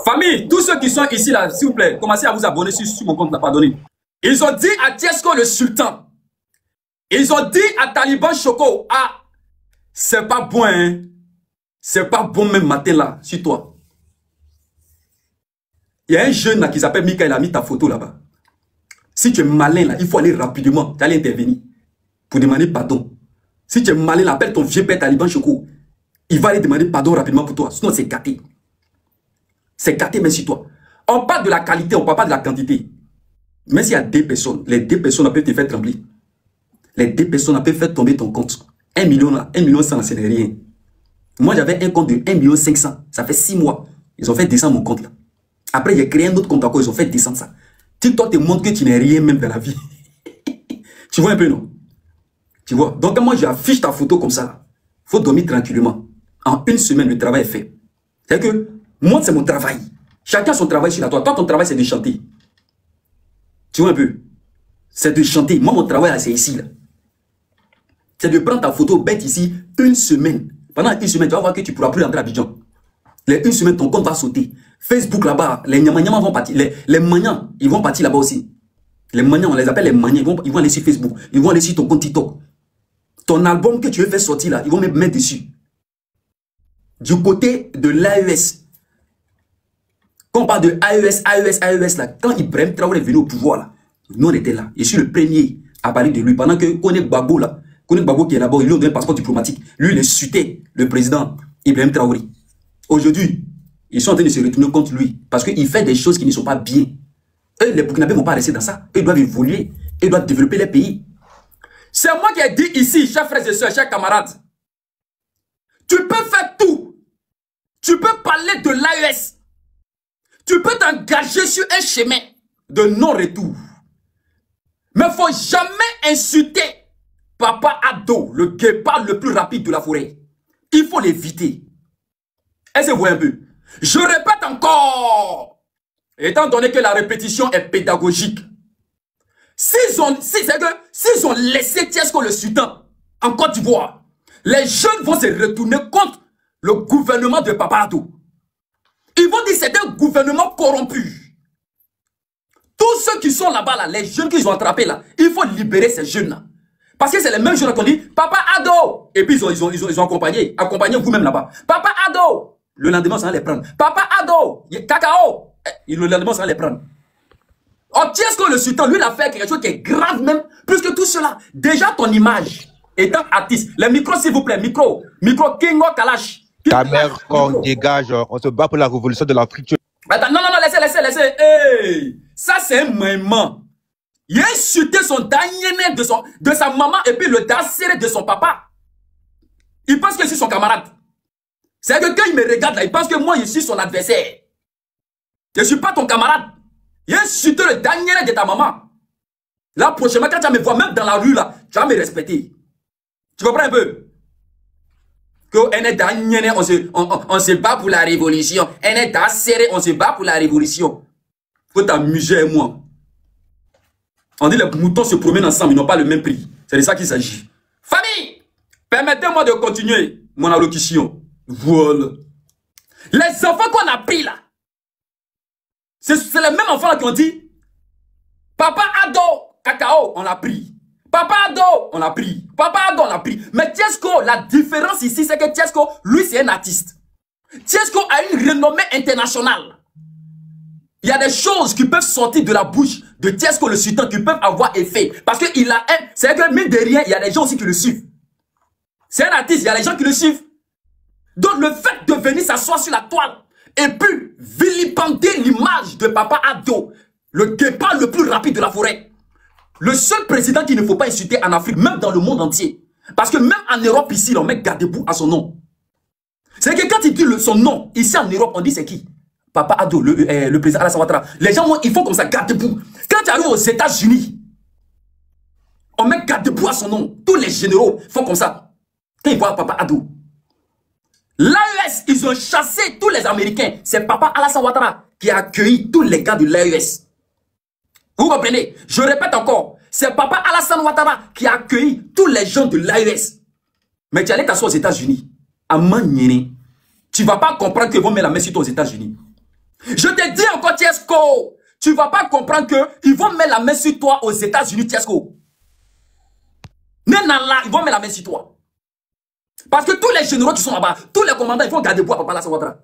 Famille, tous ceux qui sont ici, là, s'il vous plaît, commencez à vous abonner sur mon compte, n'a pas donné. Ils ont dit à Tiesko le sultan, ils ont dit à Taliban Choco, ah, c'est pas bon, hein. C'est pas bon même matin, là, sur toi. Il y a un jeune là qui s'appelle Mika, il a mis ta photo là-bas. Si tu es malin là, il faut aller rapidement, tu allais intervenir pour demander pardon. Si tu es malin là, appelle ton vieux père Taliban Choco. Il va aller demander pardon rapidement pour toi. Sinon c'est gâté. C'est gâté même sur toi. On parle de la qualité, on ne parle pas de la quantité. Mais s'il y a 2 personnes, les 2 personnes peuvent te faire trembler. Les 2 personnes peuvent faire tomber ton compte. 1 million là, 1 million 100, ce n'est rien. Moi j'avais un compte de 1 million 500. Ça fait 6 mois. Ils ont fait descendre mon compte là. Après j'ai créé un autre compte encore, ils ont fait descendre ça. TikTok te montre que tu n'es rien même dans la vie. Tu vois un peu, non? Tu vois? Donc quand moi j'affiche ta photo comme ça, il faut dormir tranquillement. En 1 semaine, le travail est fait. C'est-à-dire que moi, c'est mon travail. Chacun son travail sur la toile. Toi, ton travail, c'est de chanter. Tu vois un peu? C'est de chanter. Moi, mon travail, c'est ici. C'est de prendre ta photo bête ici 1 semaine. Pendant 1 semaine, tu vas voir que tu ne pourras plus rentrer à Abidjan. Les 1 semaine, ton compte va sauter. Facebook là-bas, les Nyamanyama vont partir. Les Magnans, ils vont partir là-bas aussi. Les Magnans, on les appelle les Magnans. Ils vont aller sur Facebook. Ils vont aller sur ton compte TikTok. Ton album que tu veux faire sortir là, ils vont mettre dessus. Du côté de l'AES. Quand on parle de AES là, quand Ibrahim Traoré est venu au pouvoir là, nous on était là. Je suis le premier à parler de lui. Pendant que Kone Gbagbo là, Kone Gbagbo qui est là-bas, il lui a donné un passeport diplomatique. Lui, il insultait le président Ibrahim Traoré. Aujourd'hui, ils sont en train de se retourner contre lui. Parce qu'il fait des choses qui ne sont pas bien. Eux, les Burkinabés ne vont pas rester dans ça. Eux, ils doivent évoluer. Ils doivent développer les pays. C'est moi qui ai dit ici, chers frères et sœurs, chers camarades. Tu peux faire tout. Tu peux parler de l'AES. Tu peux t'engager sur un chemin de non-retour. Mais il ne faut jamais insulter Papa Ado, le guépard le plus rapide de la forêt. Il faut l'éviter. Est-ce que vous voyez un peu? Je répète encore, étant donné que la répétition est pédagogique, s'ils ont laissé Tiesko le sultan en Côte d'Ivoire, les jeunes vont se retourner contre le gouvernement de Papa Ado. Ils vont dire que c'est un gouvernement corrompu. Tous ceux qui sont là-bas, là, les jeunes qu'ils ont attrapés là, il faut libérer ces jeunes-là. Parce que c'est les mêmes jeunes qui ont dit Papa Ado. Et puis ils ont accompagné vous-même là-bas. Papa Ado. Le lendemain, ça va les prendre. Papa Ado. Cacao. Le lendemain, ça va les prendre. Oh, Tiesko le sultan, lui, il a fait quelque chose qui est grave même, plus que tout cela. Déjà, ton image, étant artiste, les micros, s'il vous plaît, micro, Kingo Kalash. Ta mère, qu'on dégage, on se bat pour la révolution de l'Afrique. Attends, non, laissez. Hey, ça, c'est un maman. Il a insulté son dernier de sa maman et puis le danseur de son papa. Il pense que je suis son camarade. C'est que quand il me regarde là, il pense que moi, je suis son adversaire. Je ne suis pas ton camarade. Il a insulté le dernier de ta maman. Là, prochainement, quand tu vas me voir, même dans la rue, là, tu vas me respecter. Tu comprends un peu? Que on se bat pour la révolution. On se bat pour la révolution. Faut t'amuser, moi. On dit les moutons se promènent ensemble, ils n'ont pas le même prix. C'est de ça qu'il s'agit. Famille, permettez-moi de continuer mon allocution. Voilà. Les enfants qu'on a pris là, c'est les mêmes enfants qui ont dit Papa Ado, Cacao, on l'a pris. Papa Ado, on l'a pris. Papa Ado, on l'a pris. Mais Tiesko, la différence ici, c'est que Tiesko, lui, c'est un artiste. Tiesko a une renommée internationale. Il y a des choses qui peuvent sortir de la bouche de Tiesko le sultan qui peuvent avoir effet. Parce qu'il a un... C'est que mine de rien, il y a des gens aussi qui le suivent. C'est un artiste, il y a des gens qui le suivent. Donc le fait de venir s'asseoir sur la toile et puis vilipender l'image de Papa Ado, le guépard le plus rapide de la forêt. Le seul président qu'il ne faut pas insulter en Afrique, même dans le monde entier. Parce que même en Europe ici, on met Gardebout à son nom. C'est que quand il dit son nom, ici en Europe, on dit c'est qui? Papa Ado, le président Alassane Ouattara. Les gens, ils font comme ça, garde debout. Quand tu arrives aux États-Unis, on met garde debout à son nom. Tous les généraux font comme ça. Quand ils voient Papa Ado. L'AES, ils ont chassé tous les Américains. C'est Papa Alassane Ouattara qui a accueilli tous les gars de l'AES. Vous comprenez? Je répète encore. C'est Papa Alassane Ouattara qui a accueilli tous les gens de l'AES. Mais tu allais t'asseoir aux États-Unis. À Maniene. Tu ne vas pas comprendre qu'ils vont mettre la main sur toi aux États-Unis. Je te dis encore, Tiesco. Tu ne vas pas comprendre qu'ils vont mettre la main sur toi aux États-Unis, Tiesco. Maintenant là, ils vont mettre la main sur toi. Parce que tous les généraux qui sont là-bas, tous les commandants, ils vont garder bois Papa Alassane Ouattara.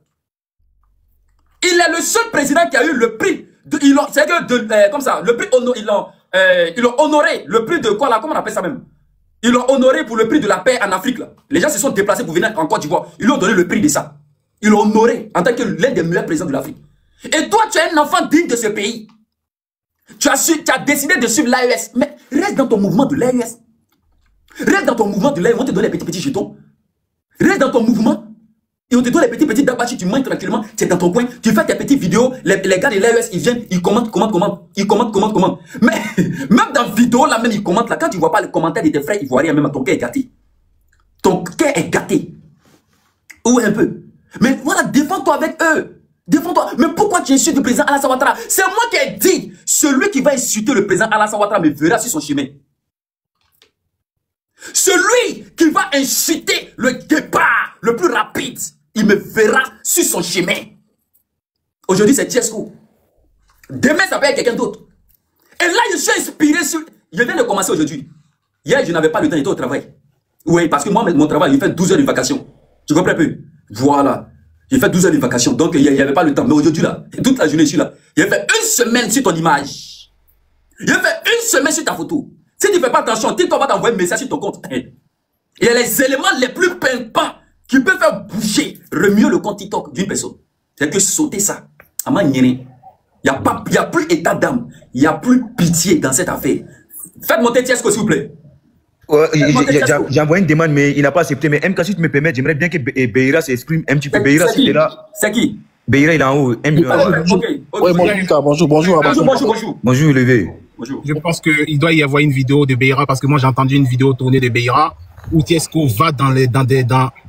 Il est le seul président qui a eu le prix. Comme ça, le prix, ils l'ont honoré. Le prix de quoi là? Comment on appelle ça même? Ils l'ont honoré pour le prix de la paix en Afrique. Là. Les gens se sont déplacés pour venir en Côte d'Ivoire. Ils lui ont donné le prix de ça. Ils l'ont honoré en tant que l'un des meilleurs présidents de l'Afrique. Et toi, tu es un enfant digne de ce pays. Tu as décidé de suivre l'AES. Mais reste dans ton mouvement de l'AES. Reste dans ton mouvement de l'AES. On te donne les petits jetons. Reste dans ton mouvement. Et on te donne les petits dabachi. Tu manges tranquillement. Tu es dans ton coin. Tu fais tes petites vidéos. Les gars de l'AES, ils viennent. Ils commentent. Ils commentent. Mais même dans la vidéo, là, même ils commentent. Là, quand tu ne vois pas les commentaires de tes frères ivoiriens, même ton cœur est gâté. Ton cœur est gâté. Ou un peu. Mais voilà, défends-toi avec eux. Défends-toi. Mais pourquoi tu insultes le président Alassane Ouattara? C'est moi qui ai dit. Celui qui va insulter le président Alassane Ouattara me verra sur son chemin. Celui qui va inciter le départ le plus rapide, il me verra sur son chemin. Aujourd'hui, c'est Tiesco. Demain, ça va être quelqu'un d'autre. Et là, je suis inspiré sur... Je viens de commencer aujourd'hui. Hier, je n'avais pas le temps, j'étais au travail. Oui, parce que moi, mon travail, il fait 12 heures de vacation. Tu comprends un peu? Voilà. J'ai fait 12 heures de vacation, donc il n'y avait pas le temps. Mais aujourd'hui, là, toute la journée, je suis là. J'ai fait une semaine sur ton image. J'ai fait une semaine sur ta photo. Si tu ne fais pas attention, TikTok va t'envoyer un message sur ton compte. Il y a les éléments les plus pimpants qui peuvent faire bouger, remuer le compte TikTok d'une personne. C'est que sauter ça. Il n'y a plus état d'âme. Il n'y a plus pitié dans cette affaire. Faites monter Tiesco, s'il vous plaît. J'ai envoyé une demande, mais il n'a pas accepté. Mais MK, si tu me permets, j'aimerais bien que Beira s'exprime un petit peu. Beira, c'est là. C'est qui? Beira, il est en haut. Bonjour. Bonjour, levé. Je pense qu'il doit y avoir une vidéo de Beira, parce que moi j'ai entendu une vidéo tournée de Beira où Tiesco va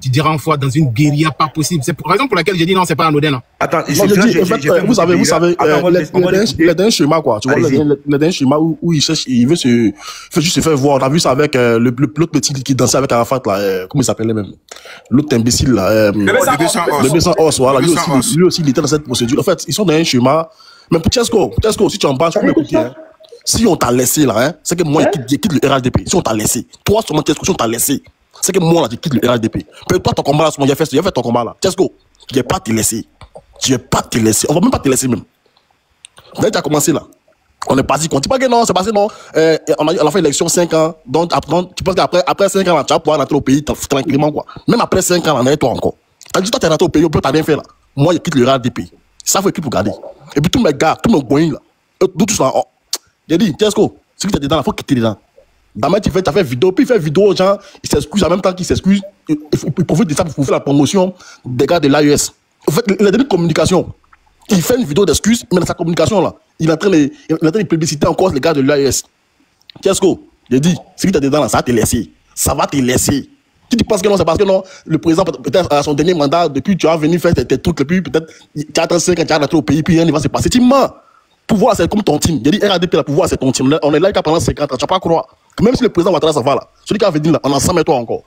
tu diras en foi, dans une guérilla pas possible. C'est la raison pour laquelle j'ai dit non, c'est pas anodin. Attends, vous savez, le dernier schéma, quoi. Tu vois, le dernier schéma où il veut juste se faire voir. On a vu ça avec l'autre petit qui dansait avec Arafat, là. Comment il s'appelait même? L'autre imbécile, là. Le B100 os, voilà. Lui aussi, il était dans cette procédure. En fait, ils sont dans un schéma. Mais pour Tiesco, si tu en parles, tu peux m'écouter, hein. Si on t'a laissé là, hein, c'est que moi, je quitte le RHDP. Si on t'a laissé, toi seulement, Tiesco, si on t'a laissé, c'est que moi, là, je quitte le RHDP. Peut-être toi, ton combat là, j'ai fait ton combat là. Tiesco, je vais pas te laisser. Je vais pas te laisser. On va même pas te laisser même. Dès que tu as commencé là, on est parti. On dit pas que non, c'est passé non. On a fait l'élection 5 ans. Donc, tu penses qu'après 5 ans là, tu vas pouvoir rentrer au pays tranquillement, quoi. Même après 5 ans, on est toi encore. T'as dit, toi, t'es rentré au pays, on peut t'as rien fait là. Moi, je quitte le RHDP. Ça faut équipe pour garder. Et puis tous mes gars, tous mes goyens là, tous là, j'ai dit, Tiesco, si tu es dedans, il faut quitter dedans. D'abord, tu as fait vidéo, puis il fait vidéo aux gens, il s'excuse en même temps qu'il s'excuse, il profite de ça pour faire la promotion des gars de l'AES. En fait, il a donné communication. Il fait une vidéo d'excuse, mais dans sa communication là, il est en train de publiciter encore les gars de l'AES. Tiesco, j'ai dit, si tu es dedans, là, ça va te laisser. Ça va te laisser. Si tu penses que non, c'est parce que non, le président, peut-être à son dernier mandat, depuis tu as venu faire tes trucs, et puis peut-être tu as 35 ans, tu as rentré au pays, puis rien ne va se passer. Tu mens. Pouvoir, c'est comme ton team. J'ai dit, RADP, la pouvoir, c'est ton team. On est là pendant 50 ans. Tu vas pas croire. Même si le président Ouattara, ça va là. Celui qui a venir là, on en 100 mètres toi encore.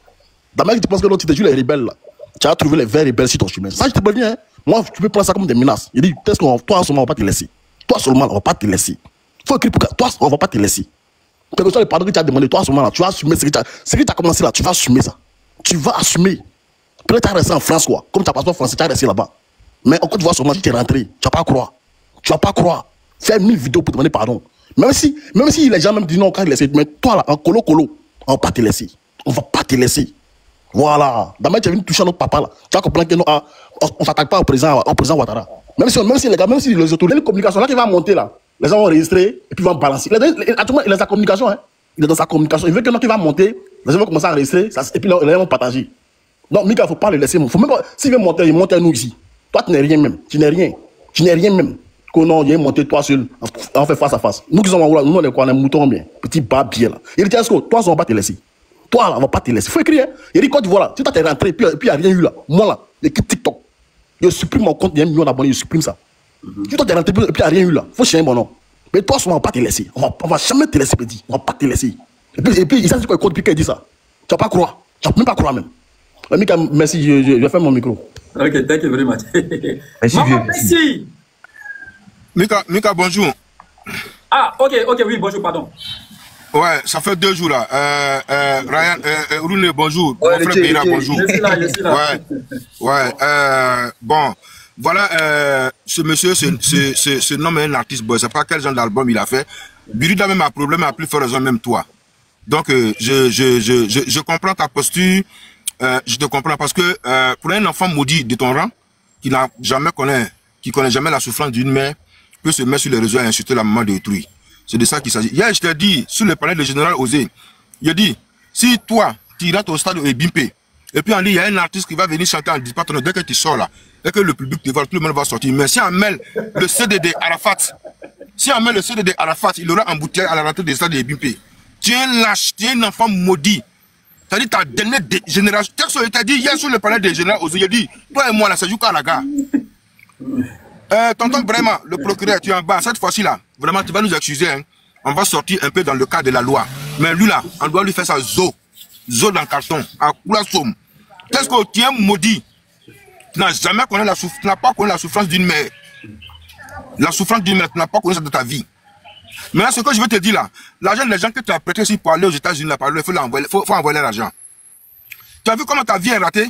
D'abord, tu penses que l'autre, tu t'es joué les rebelles là. Tu as trouvé les vrais rebelles sur ton chemin. Ça, je te préviens. Hein. Moi, tu peux prendre ça comme des menaces. J'ai dit, toi seulement, on va pas te laisser. Toi seulement, on va pas te laisser. Faut écrire pour toi, on va pas te laisser. Quel que soit le pardon que tu as demandé, toi seulement là, tu vas assumer ce que tu as commencé là, tu vas assumer ça. Tu vas assumer. Peut-être tu as resté en France, quoi. Comme tu as passeport français, tu as resté là-bas. Mais en Côte d'Ivoire, seulement, si tu es rentré, tu vas pas croire. Tu vas pas croire. Faire 1000 vidéos pour demander pardon. Même si les gens même disent non, quand ils laissent, mais toi là, en colo, on va pas te laisser. On va pas te laisser. Voilà. D'abord, tu es venu toucher à notre papa là. Tu vas comprendre que non, on s'attaque pas au président Ouattara. Même si les gars, même si les autorités, les communications là qui va monter là, les gens vont enregistrer et puis vont balancer. Actuellement, il est dans sa communication, hein. Il est dans sa communication. Il veut que non, qui va monter, les gens vont commencer à enregistrer, et puis les gens vont partager. Donc, Mika, il ne faut pas le laisser. Faut même pas, s'il veut monter, il monte à nous ici. Toi, tu n'es rien même. Tu n'es rien. Tu n'es rien même. Que non, il est monté toi seul, on fait face à face. Nous qui sommes en nous, on est quoi, on est mouton bien. Petit babier là. Il dit, est-ce que toi, on va pas te laisser. Toi, là, on va pas te laisser. Il faut écrire. Il dit, quand tu vois là, tu t'es rentré, puis il n'y a rien eu là. Moi là, l'équipe TikTok. Je supprime mon compte, il y a 1 million d'abonnés, je supprime ça. Tu t'es rentré, puis il n'y a rien eu là. Faut changer mon nom. Mais toi, on va pas te laisser. On va jamais te laisser, petit. On va pas te laisser. Et puis il sait quoi, depuis qu'il dit ça. Tu vas pas croire. Tu vas même pas croire même. Mika, merci, je ferme mon micro. Ok, thank you very much. Merci. Mika, bonjour. Ah, ok, oui, bonjour, pardon. Ouais, ça fait 2 jours là. Ryan, Roune, bonjour. Mon frère Beira, bonjour. Je suis là. Ouais. Bon, voilà, ce monsieur, ce nom est un artiste, je ne sais pas quel genre d'album il a fait. Birida même a problème, à plus forte raison, même toi. Donc, je comprends ta posture. Je te comprends parce que pour un enfant maudit de ton rang, qui connaît jamais la souffrance d'une mère, peut se mettre sur les réseaux et insulter la maman d'autrui. C'est de ça qu'il s'agit. Hier, je t'ai dit, sur le panel de général Osé, il a dit, si toi, tu rentres au stade de Bimpe, et puis on dit, il y a un artiste qui va venir chanter en disant, dès que tu sors là, et que le public te voit, tout le monde va sortir. Mais si on mêle le CDD Arafat, il aura embouteillé à la rentrée des stades de Bimpe. Tu es un lâche, tu es un enfant maudit. C'est-à-dire ta dernière génération. Il t'a dit hier sur le panel des généraux, il a dit, toi et moi là, c'est Jouka à la gare. Tonton, vraiment, le procureur, tu es en bas. Cette fois-ci là, vraiment, tu vas nous accuser. Hein. On va sortir un peu dans le cadre de la loi. Mais lui là, on doit lui faire ça zo dans le carton, à couleur somme. Qu'est-ce que tu es maudit? Tu n'as jamais connu la souffrance, tu n'as pas connu la souffrance d'une mère. La souffrance d'une mère, tu n'as pas connu ça de ta vie. Mais là, ce que je veux te dire là, l'argent des gens que tu as prêté ici pour aller aux États-Unis, il faut envoyer l'argent. Tu as vu comment ta vie est ratée?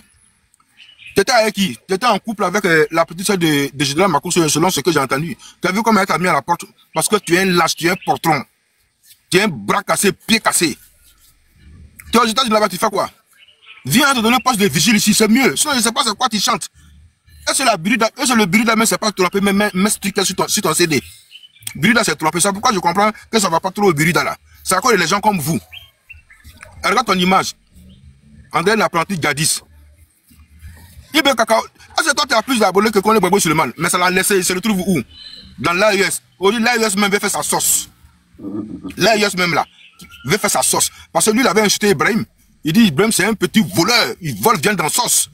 Tu étais avec qui? Tu étais en couple avec la petite soeur de Général Macron, selon ce que j'ai entendu. Tu as vu comment elle t'a mis à la porte? Parce que tu es un lâche, tu es un portron. Tu es un bras cassé, pied cassé. Tu es aux États-Unis là-bas, tu fais quoi? Viens te donner un poste de vigile ici, c'est mieux. Sinon, je ne sais pas c'est quoi tu chantes. Est-ce que le Birida, mais c'est pas trompé, mais sticker sur ton CD. Birida s'est trompé. C'est pourquoi je comprends que ça ne va pas trop au Birida là. C'est à cause des gens comme vous. Regarde ton image. André l'apprenti Gadis. Est-ce que toi tu as plus d'abonnés que Kone Bobo Suleiman? Mais ça l'a laissé, il se retrouve où? Dans l'AES. Aujourd'hui, l'AES même veut faire sa sauce. L'AES même là, veut faire sa sauce. Parce que lui, il avait insulté Ibrahim. Il dit Ibrahim, c'est un petit voleur. Il vole, vient dans sauce.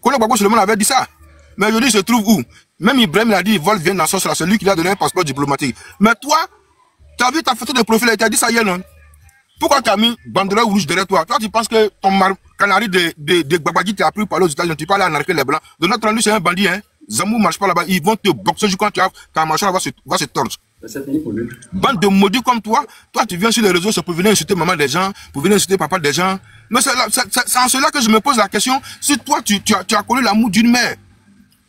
Kone Bobo Suleiman avait dit ça. Mais aujourd'hui, il se trouve où? Même Ibrahim, il a dit il vole, vient dans sauce là. C'est lui qui lui a donné un passeport diplomatique. Mais toi, tu as vu ta photo de profil, il t'a dit ça hier, non? Pourquoi tu as mis banderole rouge derrière toi? Toi, tu penses que ton canari de Babadi t'a appris par les États-Unis, tu peux aller narquer les blancs. De notre rendu, c'est un bandit, hein. Zamou marche pas là-bas, ils vont te boxer jusqu'à quand ta mâchoire va se tordre. Bande de maudits comme toi, tu viens sur les réseaux, c'est pour venir insulter maman des gens, pour venir insulter papa des gens. Mais c'est en cela que je me pose la question, si toi, tu as connu l'amour d'une mère,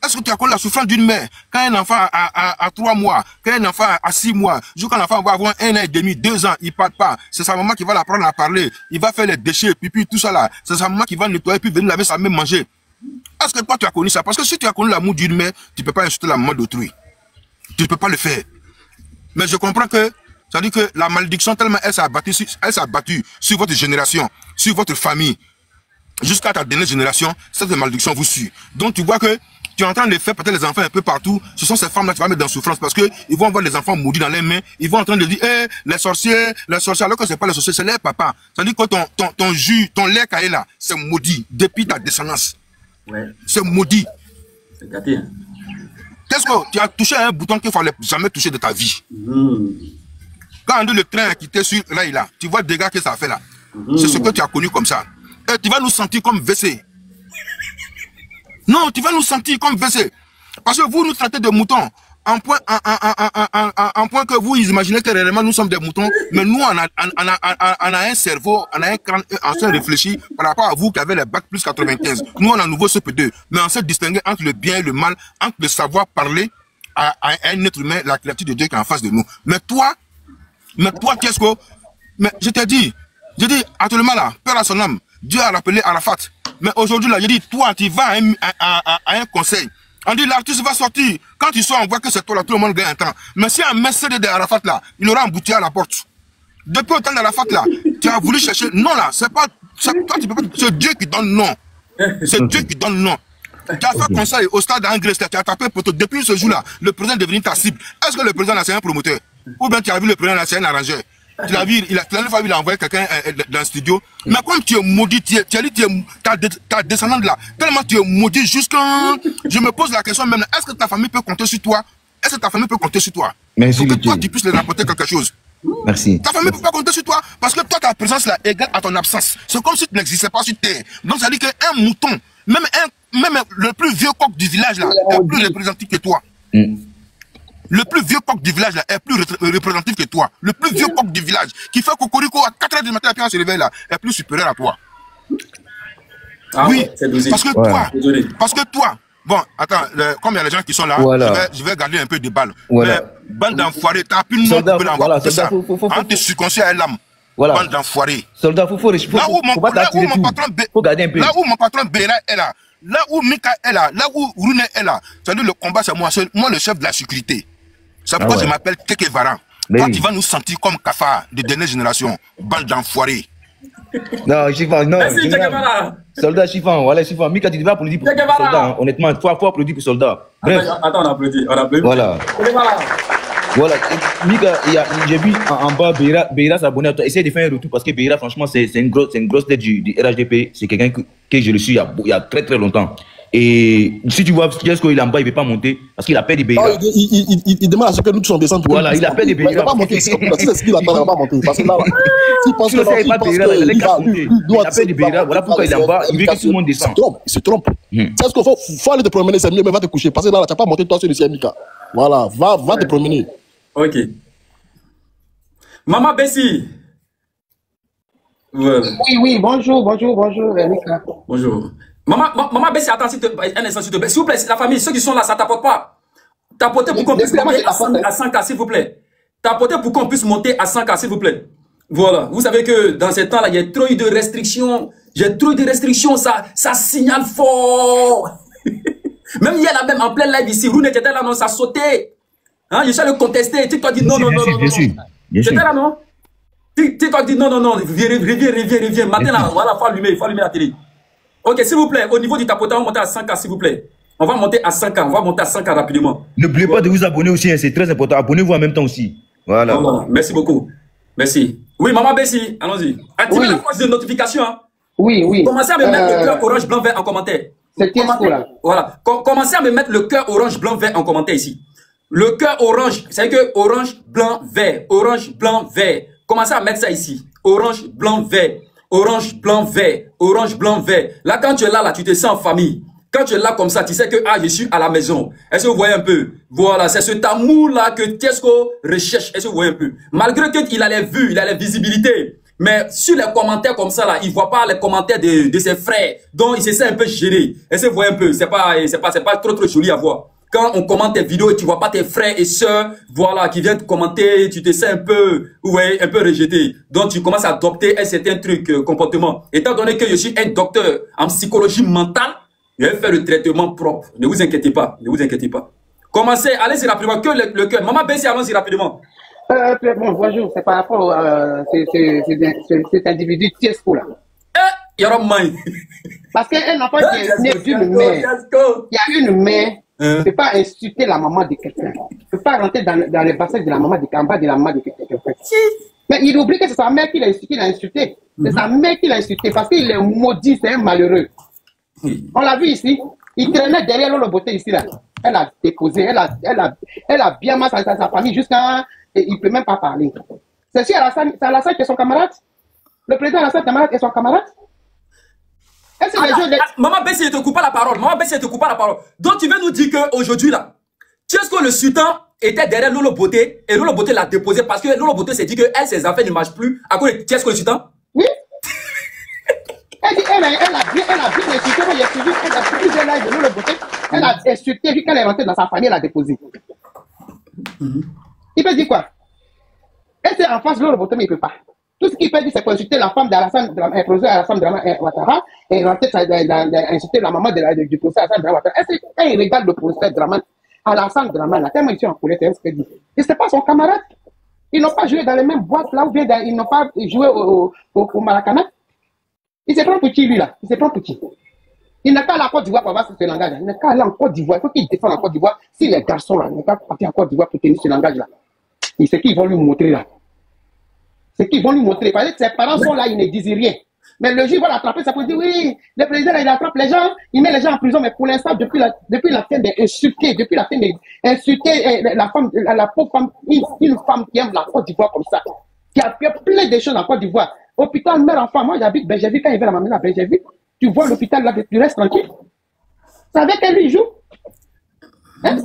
est-ce que tu as connu la souffrance d'une mère? Quand un enfant a 3 mois, quand un enfant a 6 mois, jusqu'à un enfant va avoir 1 an et demi, 2 ans, il ne parle pas. C'est sa maman qui va l'apprendre à parler. Il va faire les déchets, pipi, tout ça là. C'est sa maman qui va nettoyer, puis venir laver sa main, manger. Est-ce que toi tu as connu ça? Parce que si tu as connu l'amour d'une mère, tu ne peux pas insulter la maman d'autrui. Tu ne peux pas le faire. Mais je comprends que, ça dit que la malédiction, tellement elle s'est abattue sur votre génération, sur votre famille, jusqu'à ta dernière génération, cette malédiction vous suit. Donc tu vois que tu es en train de faire peut-être les enfants un peu partout. Ce sont ces femmes-là qui vont mettre dans souffrance parce qu'ils vont avoir les enfants maudits dans les mains. Ils vont en train de dire, les sorciers, alors que ce n'est pas les sorciers, c'est les papas. C'est-à-dire que ton jus, ton lait caillé là, c'est maudit depuis ta descendance. Ouais. C'est maudit. C'est gâté. Hein? Qu'est-ce que tu as touché à un bouton qu'il ne fallait jamais toucher de ta vie? Quand on dit le train a quitté sur là, tu vois le dégât que ça a fait là. C'est ce que tu as connu comme ça. Et tu vas nous sentir comme WC. Non, tu vas nous sentir comme WC. Parce que vous nous traitez de moutons. En point que vous imaginez que réellement nous sommes des moutons, mais nous on a un cerveau, on a un crâne ancien réfléchi par rapport à vous qui avez les bacs plus 95. Nous on a un nouveau CP2, mais on sait distinguer entre le bien et le mal, entre le savoir parler à un être humain, la créature de Dieu qui est en face de nous. Mais toi, qu'est-ce que... Mais je t'ai dit, actuellement là, père à son âme, Dieu a rappelé Arafat. Mais aujourd'hui là, je dis, toi tu vas à un conseil. On dit l'artiste va sortir. Quand il sort, on voit que c'est toi là, tout le monde gagne un temps. Mais si un message de Arafat là, il aura embouteillé à la porte. Depuis autant d'Arafat là, tu as voulu chercher. Non là, c'est pas. Toi, tu peux pas. C'est Dieu qui donne non. C'est Dieu qui donne non. Tu as fait conseil au stade d'Angrès, tu as tapé poteau. Depuis ce jour-là, le président est devenu ta cible. Est-ce que le président c'est un promoteur? Ou bien tu as vu le président c'est un arrangeur? Tu l'as vu, la dernière fois il a envoyé quelqu'un dans le studio. Mais comme tu es maudit, tu as dit ta descendante là, tellement tu es maudit jusqu'à... Je me pose la question même, est-ce que ta famille peut compter sur toi? Est-ce que ta famille peut compter sur toi? Merci, pour que toi tu puisses leur apporter quelque chose. Merci. Ta famille ne peut pas compter sur toi parce que toi ta présence là égale à ton absence. C'est comme si tu n'existais pas sur terre. Donc ça dit qu'un mouton, même le plus vieux coq du village là, est plus représentatif que toi. Le plus vieux coq du village là est plus représentatif que toi. Le plus vieux coq du village qui fait cocorico à 4h du matin et puis on se réveille là est plus supérieur à toi. Ah, oui, parce que toi, bon, attends, comme il y a les gens qui sont là, je vais garder un peu de balles. Mais bande d'enfoirés, t'as plus de nom pour l'envoyer. C'est ça. On te circoncis à l'âme. Bande d'enfoirés. Soldat, faut là où mon patron Béra est là, là où Mika est là, là où Rune est là, c'est-à-dire le combat, c'est moi le chef de la sécurité. C'est pourquoi je m'appelle Tekevara. Quand tu vas nous sentir comme Kafa de dernière génération, bande d'enfoirés. Non, Chiffon, non. Merci, Tekevara. Soldat, Chiffon, voilà, Chiffon. Mika, tu devais applaudir pour soldat. Honnêtement, il faut applaudir pour soldat. Bref. Attends, on applaudit. Voilà. Voilà, Mika, j'ai vu en bas Beira s'abonner à toi. Essaye de faire un retour parce que Beira, franchement, c'est une grosse tête du RHDP. C'est quelqu'un que je le suis il y a très longtemps. Et si tu vois, qu'est-ce qu'il est en bas, il ne veut pas monter parce qu'il a peur de Beira. Il demande à ce que nous puissions descendre. Voilà, il a peur de Beira. Il ne va pas monter. C'est ce qu'il attend, il ne va pas monter. Parce que là, s'il pense que il a peur de Beira, voilà pourquoi il est en bas, il veut que tout le monde descende. Il se trompe. C'est ce qu'il faut aller te promener, c'est mieux, mais va te coucher. Parce que là, tu n'as pas monté toi sur le CMIK. Voilà, va te promener. Ok. Maman Bessie. Oui, bonjour, Mika. Bonjour. Maman Bessie, attends, un instant, s'il te plaît. S'il vous plaît, la famille, ceux qui sont là, ça t'apporte pas. T'apportez pour qu'on puisse monter à 100K, s'il vous plaît. T'apportez pour qu'on puisse monter à 100K, s'il vous plaît. Voilà. Vous savez que dans ces temps-là, il y a trop eu de restrictions. Ça signale fort. Même hier, là, même en plein live ici, Rune qui était là, non, ça sautait. Hein, je sais le contester. Tu t'as dit non. C'était là, non? Tu t'as dit non. Reviens. Maintenant, là, voilà, faut allumer la télé. Ok, s'il vous plaît, au niveau du tapotage, on va monter à 100K, s'il vous plaît. On va monter à 100K, rapidement. N'oubliez pas de vous abonner aussi, c'est très important. Abonnez-vous en même temps aussi. Voilà. Merci beaucoup. Merci. Oui, maman Bessie, allons-y. Activez la cloche de notification. Hein. Oui. Commencez à me mettre le cœur orange, blanc, vert en commentaire. C'est là. Voilà. Commencez à me mettre le cœur orange, blanc, vert en commentaire ici. Le cœur orange, c'est que orange, blanc, vert. Orange, blanc, vert. Commencez à mettre ça ici. Orange, blanc, vert. Orange, blanc, vert. Orange, blanc, vert. Là, quand tu es là, tu te sens en famille. Quand tu es là comme ça, tu sais que je suis à la maison. Est-ce que vous voyez un peu? Voilà, c'est cet amour-là que Tiesco recherche. Est-ce que vous voyez un peu? Malgré qu'il a les vues, il a les visibilités. Mais sur les commentaires comme ça, là, il ne voit pas les commentaires de ses frères. Donc, il se sent un peu gêné. Est-ce que vous voyez un peu? C'est pas trop joli à voir. Quand on commente tes vidéos et tu vois pas tes frères et sœurs, voilà, qui viennent te commenter, tu te sens un peu rejeté. Donc, tu commences à adopter un certain comportement. Étant donné que je suis un docteur en psychologie mentale, je vais faire le traitement propre. Ne vous inquiétez pas. Commencez, allez-y rapidement, que le cœur. Maman Bessie, allons-y rapidement. Bon, bonjour, c'est par rapport à cet individu Tiesco là. Il y aura moins. Parce qu'un enfant qui est né d'une mère, il y a une mère, ne peut pas insulter la maman de quelqu'un. Il ne peut pas rentrer dans les bassins de la maman de la maman de quelqu'un. Mais il oublie que c'est sa mère qui l'a insulté. C'est sa mère qui l'a insulté parce qu'il est maudit, c'est un malheureux. On l'a vu ici, il traînait derrière Lolo Beauté ici là. Elle a déposé, elle a bien massé sa famille jusqu'à... Il ne peut même pas parler. C'est sûr, Alassane qui est son camarade. Le président Alassane camarade est son camarade. Maman Bessie, ne te coupe pas la parole. Donc tu veux nous dire qu'aujourd'hui là, Tiesco le sultan était derrière Lolo Beauté et Lolo Beauté l'a déposé parce que Lolo Beauté s'est dit que ses affaires ne marchent plus à cause de Tiesco le sultan. Oui. Elle a bien insulté, moi j'ai suivi, elle a pris des lives de Lolo Beauté, elle a insulté, vu qu'elle est rentrée dans sa famille, elle a déposé. Il peut dire quoi? Elle est en face de Lolo Beauté, mais il ne peut pas. Tout ce qu'il peut dire, c'est consulter la femme d'Alassane Ouattara et insulter la maman du procès Alassane Ouattara. Quand il regarde le procès Alassane Dramane, tellement ils sont en colère, c'est ce qu'il dit. Et ce n'est pas son camarade. Ils n'ont pas joué dans les mêmes boîtes là, ou bien ils n'ont pas joué au Maracana. Il se prend pour qui, lui, là? Il se prend pour qui? Il n'est qu'à aller en Côte d'Ivoire pour avoir ce langage-là. Il n'est qu'à aller en Côte d'Ivoire. Il faut qu'il défende en Côte d'Ivoire. Si les garçons-là, il n'est qu'à partir en Côte d'Ivoire pour tenir ce langage-là. Et c'est qu'ils vont lui montrer là. C'est qu'ils vont lui montrer. Parce que ses parents sont là, ils ne disent rien. Mais le juge va l'attraper, ça peut dire oui, le président il attrape les gens, il met les gens en prison, mais pour l'instant, depuis la fin d'insulter, la pauvre femme, une femme qui aime la Côte d'Ivoire comme ça, qui a fait plein de choses en Côte d'Ivoire. Hôpital mère enfant, moi j'habite Bergerville, quand il va la m'amener à Bergerville, tu vois l'hôpital là, tu restes tranquille. C'est avec elle lui joue. Hein?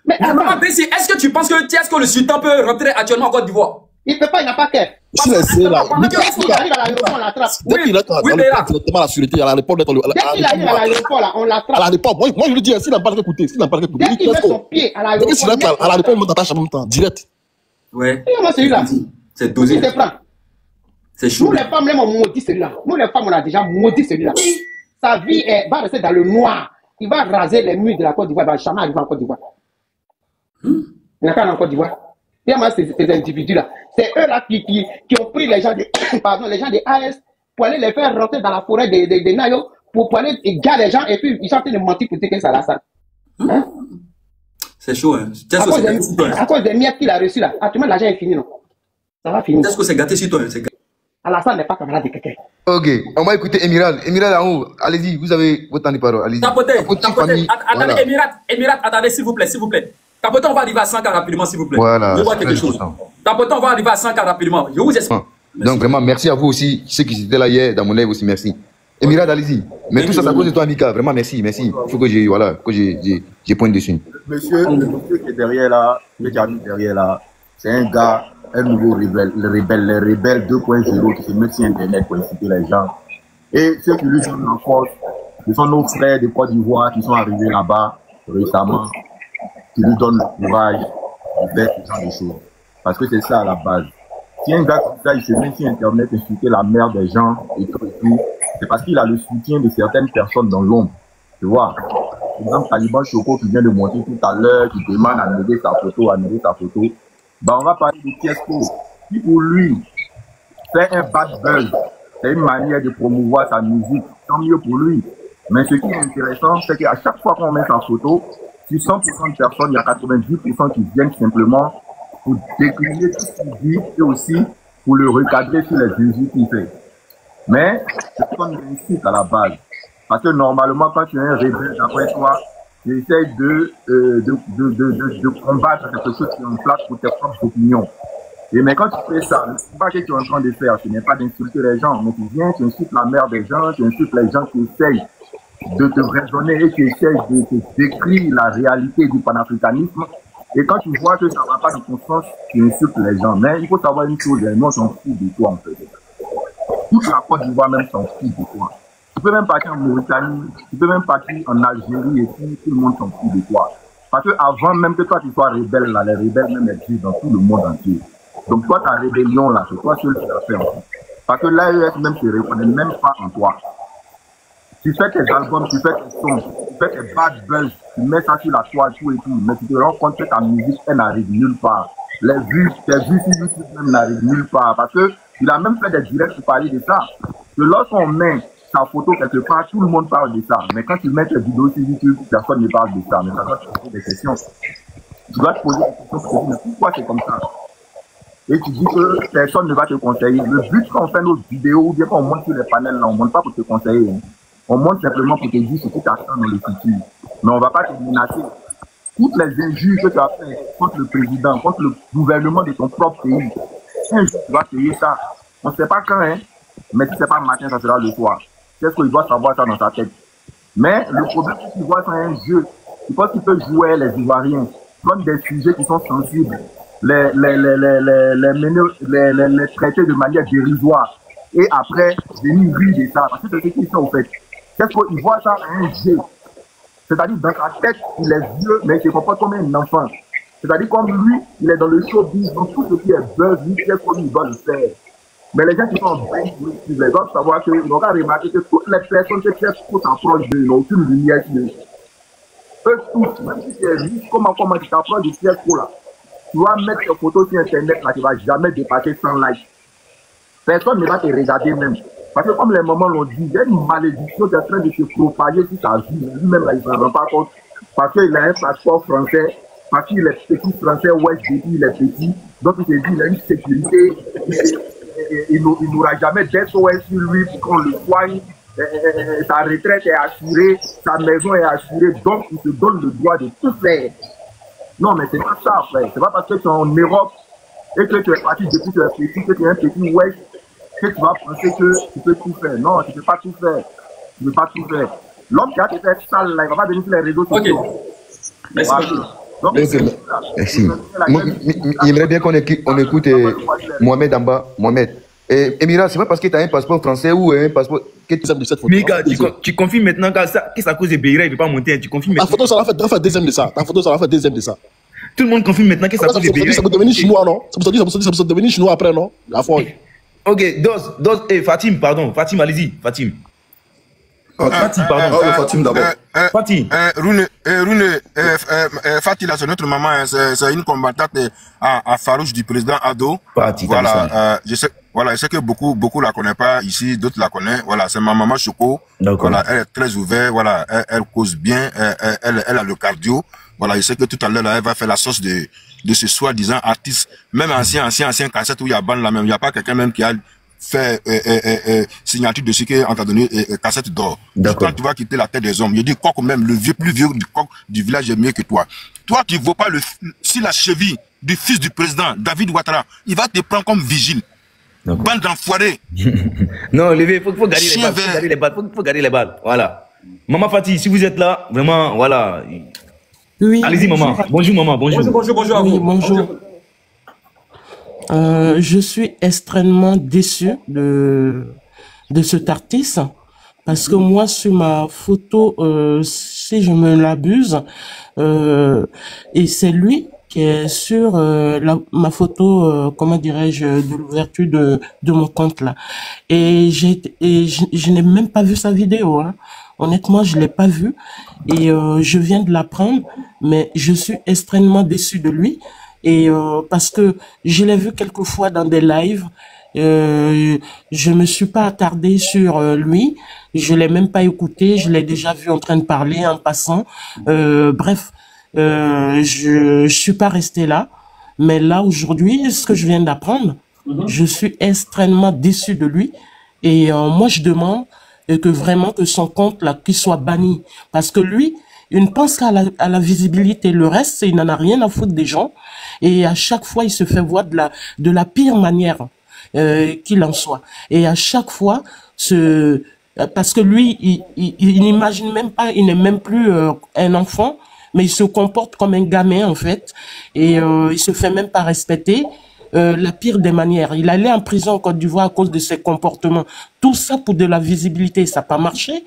Mais est-ce que tu penses que Tiesco le sultan peut rentrer actuellement en Côte d'Ivoire? Il ne peut pas, il n'a pas qu'à. Si c'est là, dès qu'il arrive à l'aéroport, on l'attrape. Dès qu'il est directement à la sûreté, à l'aéroport, dès qu'il arrive à l'aéroport, là, on l'attrape. À l'aéroport, moi je lui dis, s'il n'a pas écouté, dès qu'il met son pied à l'aéroport, à l'aéroport, on m'attache en même temps, direct. Ouais. Moi, celui-là. C'est dosé. C'est chaud. Nous, les femmes, on maudit celui-là. Nous, les femmes, on a déjà maudit celui-là. Sa vie va rester dans le noir. Il va raser les murs de la Côte d'Ivoire, il va jamais arriver en Côte d'Ivoire. Il n'a pas en Côte d'Ivoire. Regarde ces individus-là. C'est eux-là qui ont pris les gens de, les gens des AS pour aller les faire rentrer dans la forêt des Nayo, pour aller garder les gens et puis ils sont en train de mentir pour dire que ça là ça. Hein? C'est chaud, hein. À cause des miettes qu'il a reçues là. Actuellement, l'argent est fini, non? Ça va finir. Est-ce que c'est gâté sur toi? Alassane n'est pas camarade de quelqu'un. Ok, on va écouter Emiral. Emiral en haut, allez-y, vous avez votre temps de parole. Allez-y. Attendez, Emirat, attendez, s'il vous plaît. Tapotin, on va arriver à 100 cas rapidement, s'il vous plaît. Voilà. Je vois quelque chose. Tapotin, on va arriver à 100 cas rapidement. Je vous explique. Donc vraiment, merci à vous aussi, ceux qui étaient là hier dans mon live aussi, merci. Emirat, allez-y. Mais tout ça, c'est à cause de toi, Mika. Vraiment, merci. Il faut que j'ai pointe dessus. Le monsieur qui est derrière là, le qui arrive derrière là, c'est un gars, un nouveau rebelle, le rebelle 2.0 qui se met sur Internet pour inciter les gens. Et ceux qui lui donnent en force, ce sont nos frères de Côte d'Ivoire qui sont arrivés là-bas récemment, qui lui donnent le courage de faire ce genre de choses. Parce que c'est ça à la base. Si un gars comme ça, il se met sur Internet insulter la mère des gens et tout, c'est parce qu'il a le soutien de certaines personnes dans l'ombre. Tu vois, par exemple, Taliban Choco qui vient de monter tout à l'heure, qui demande à annuler sa photo, bah, on va parler de Tiesco. Si pour lui, faire un bad buzz, c'est une manière de promouvoir sa musique, tant mieux pour lui. Mais ce qui est intéressant, c'est qu'à chaque fois qu'on met sa photo, sur 100% de personnes, il y a 90% qui viennent simplement pour décliner tout ce qu'il dit et aussi pour le recadrer sur les injures qu'il fait. Mais c'est une réussite à la base. Parce que normalement, quand tu es un rebelle, d'après toi, tu essaies de combattre quelque chose qui est en place pour tes propres opinions. Mais quand tu fais ça, le combat que tu es en train de faire, ce n'est pas d'insulter les gens, mais tu viens, tu insultes la mère des gens, tu insultes les gens qui essayent de te raisonner et qui essayent de te décrire la réalité du panafricanisme. Et quand tu vois que ça ne va pas de ton sens, tu insultes les gens. Mais il faut savoir une chose, les gens s'en foutent de toi en fait. Toute la Côte d'Ivoire même s'en fout de toi. Tu peux même partir en Mauritanie, tu peux même partir en Algérie et tout le monde s'en fout de toi. Parce que avant même que toi tu sois rebelle, là, les rebelles même existent dans tout le monde entier. Donc toi, ta rébellion là, c'est toi seul qui l'as fait en fait. Parce que l'AES même se reconnaît même pas en toi. Tu fais tes albums, tu fais tes sons, tu fais tes bad buzz, tu mets ça sur la toile, tout et tout, mais tu te rends compte que ta musique, elle n'arrive nulle part. Les vues, tes vues sur YouTube même n'arrivent nulle part. Parce que il a même fait des directs pour parler de ça. Que lorsqu'on met sa photo quelque part, tout le monde parle de ça. Mais quand tu mets tes vidéos sur YouTube, personne ne parle de ça. Mais ça doit te poser des questions. Tu dois te poser des questions, mais pourquoi c'est comme ça? Et tu dis que personne ne va te conseiller. Le but quand on fait nos vidéos, ou bien quand on monte sur les panels, là, on ne monte pas pour te conseiller. Hein. On monte simplement pour te dire ce que tu attends dans le futur. Mais on ne va pas te menacer. Toutes les injures que tu as faites contre le président, contre le gouvernement de ton propre pays, un jour tu vas payer ça. On ne sait pas quand, hein, mais si ce n'est pas le matin, ça sera le soir. C'est ce qu'il doit savoir ça dans sa tête. Mais le problème, c'est qu'il voit ça un jeu. Il pense qu'il peut jouer les Ivoiriens, prendre des sujets qui sont sensibles, les traiter de manière dérisoire. Et après, venir rire de ça. Parce que c'est ce qu'ils font, en fait. C'est qu'il voit ça un jeu. C'est-à-dire, dans sa tête, il est vieux, mais il se comporte comme un enfant. C'est-à-dire, comme lui, il est dans le showbiz, donc tout ce qui est buzz, lui, c'est comme il doit le faire. Mais les gens qui sont en bain, ils doivent savoir qu'ils n'ont qu'à remarquer que toutes les personnes qui s'approchent d'eux, ils n'ont aucune lumière sur eux. Eux tous, même si c'est riche, comment tu t'approches de Tiesco là, tu vas mettre tes photos sur Internet là, tu ne vas jamais dépasser 100 likes. Personne ne va te regarder même. Parce que comme les mamans l'ont dit, il y a une malédiction qui est en train de se propager sur sa vie. Lui-même, là, il ne s'en rend pas compte. Parce qu'il a un passeport français, parce qu'il est petit français, ouais, il est petit. Donc il s'est dit, il a une sécurité. Il n'aura jamais d'SOS sur lui pour qu'on le soigne. Sa retraite est assurée, sa maison est assurée. Donc il se donne le droit de tout faire. Non, mais c'est pas ça, frère. C'est pas parce que tu es en Europe et que tu es parti depuis que tu es petit, que tu es un petit West, que tu vas penser que tu peux tout faire. Non, tu ne peux pas tout faire. Tu ne peux pas tout faire. L'homme qui a été fait sale, là, il ne va pas venir sur les réseaux sociaux. Ok. Merci. Donc, merci. Il aimerait bien qu'on écoute Mohamed en bas. Mohamed. Emira, c'est pas parce que tu as un passeport français ou un passeport. Mika, tu confirmes maintenant que c'est à cause de Beira, il ne peut pas monter. Tu confirmes maintenant. Ta photo, ça va faire deuxième de ça. Ta photo, ça va faire deuxième de ça. Tout le monde confirme maintenant que c'est à cause de Beira. Ça peut devenir chinois, non? Ça peut devenir chinois après, non? La fois. Ok, Dos, Fatim, pardon. Fatim, allez-y, Fatim. Fatim, pardon. Fatim d'abord. Fatim. Fatih, là, c'est notre maman, c'est une combattante à Farouche du président Ado. Fatim, voilà, je sais que beaucoup la connaissent pas ici, d'autres la connaissent. Voilà, c'est ma maman Choco. Voilà, elle est très ouverte, voilà, elle cause bien, elle a le cardio. Voilà, je sais que tout à l'heure, là, elle va faire la sauce de ce soi-disant artiste, même ancien cassette où il y a bande là même, il n'y a pas quelqu'un même qui a fait signature de ce qu'on t'a donné cassette d'or. Quand tu vas quitter la tête des hommes, je dis coq même, le plus vieux du coq du village est mieux que toi. Toi qui ne vaux pas si la cheville du fils du président, David Ouattara, il va te prendre comme vigile. Bande d'enfoirés. Non, il faut garder les balles. Faut garder les balles. Voilà. Maman Fatih, si vous êtes là, vraiment, voilà. Oui. Allez-y, maman. Bonjour, maman. Bonjour. Bonjour. Oui, bonjour. Je suis extrêmement déçu de cet artiste parce que moi, sur ma photo, si je me l'abuse, et c'est lui qui est sur ma photo, comment dirais-je, de l'ouverture de mon compte là. Et je n'ai même pas vu sa vidéo, hein. Honnêtement, je l'ai pas vu et je viens de l'apprendre, mais je suis extrêmement déçu de lui et parce que je l'ai vu quelques fois dans des lives. Je me suis pas attardé sur lui, je l'ai même pas écouté, je l'ai déjà vu en train de parler en passant. Bref, je suis pas resté là, mais là aujourd'hui, ce que je viens d'apprendre, je suis extrêmement déçu de lui et moi je demande que vraiment que son compte là qu'il soit banni parce que lui il ne pense qu'à la visibilité, le reste il n'en a rien à foutre des gens et à chaque fois il se fait voir de la pire manière qu'il en soit et à chaque fois parce que lui il n'imagine même pas, il n'est même plus un enfant mais il se comporte comme un gamin en fait et il se fait même pas respecter. La pire des manières. Il allait en prison en Côte d'Ivoire à cause de ses comportements. Tout ça pour de la visibilité, ça n'a pas marché.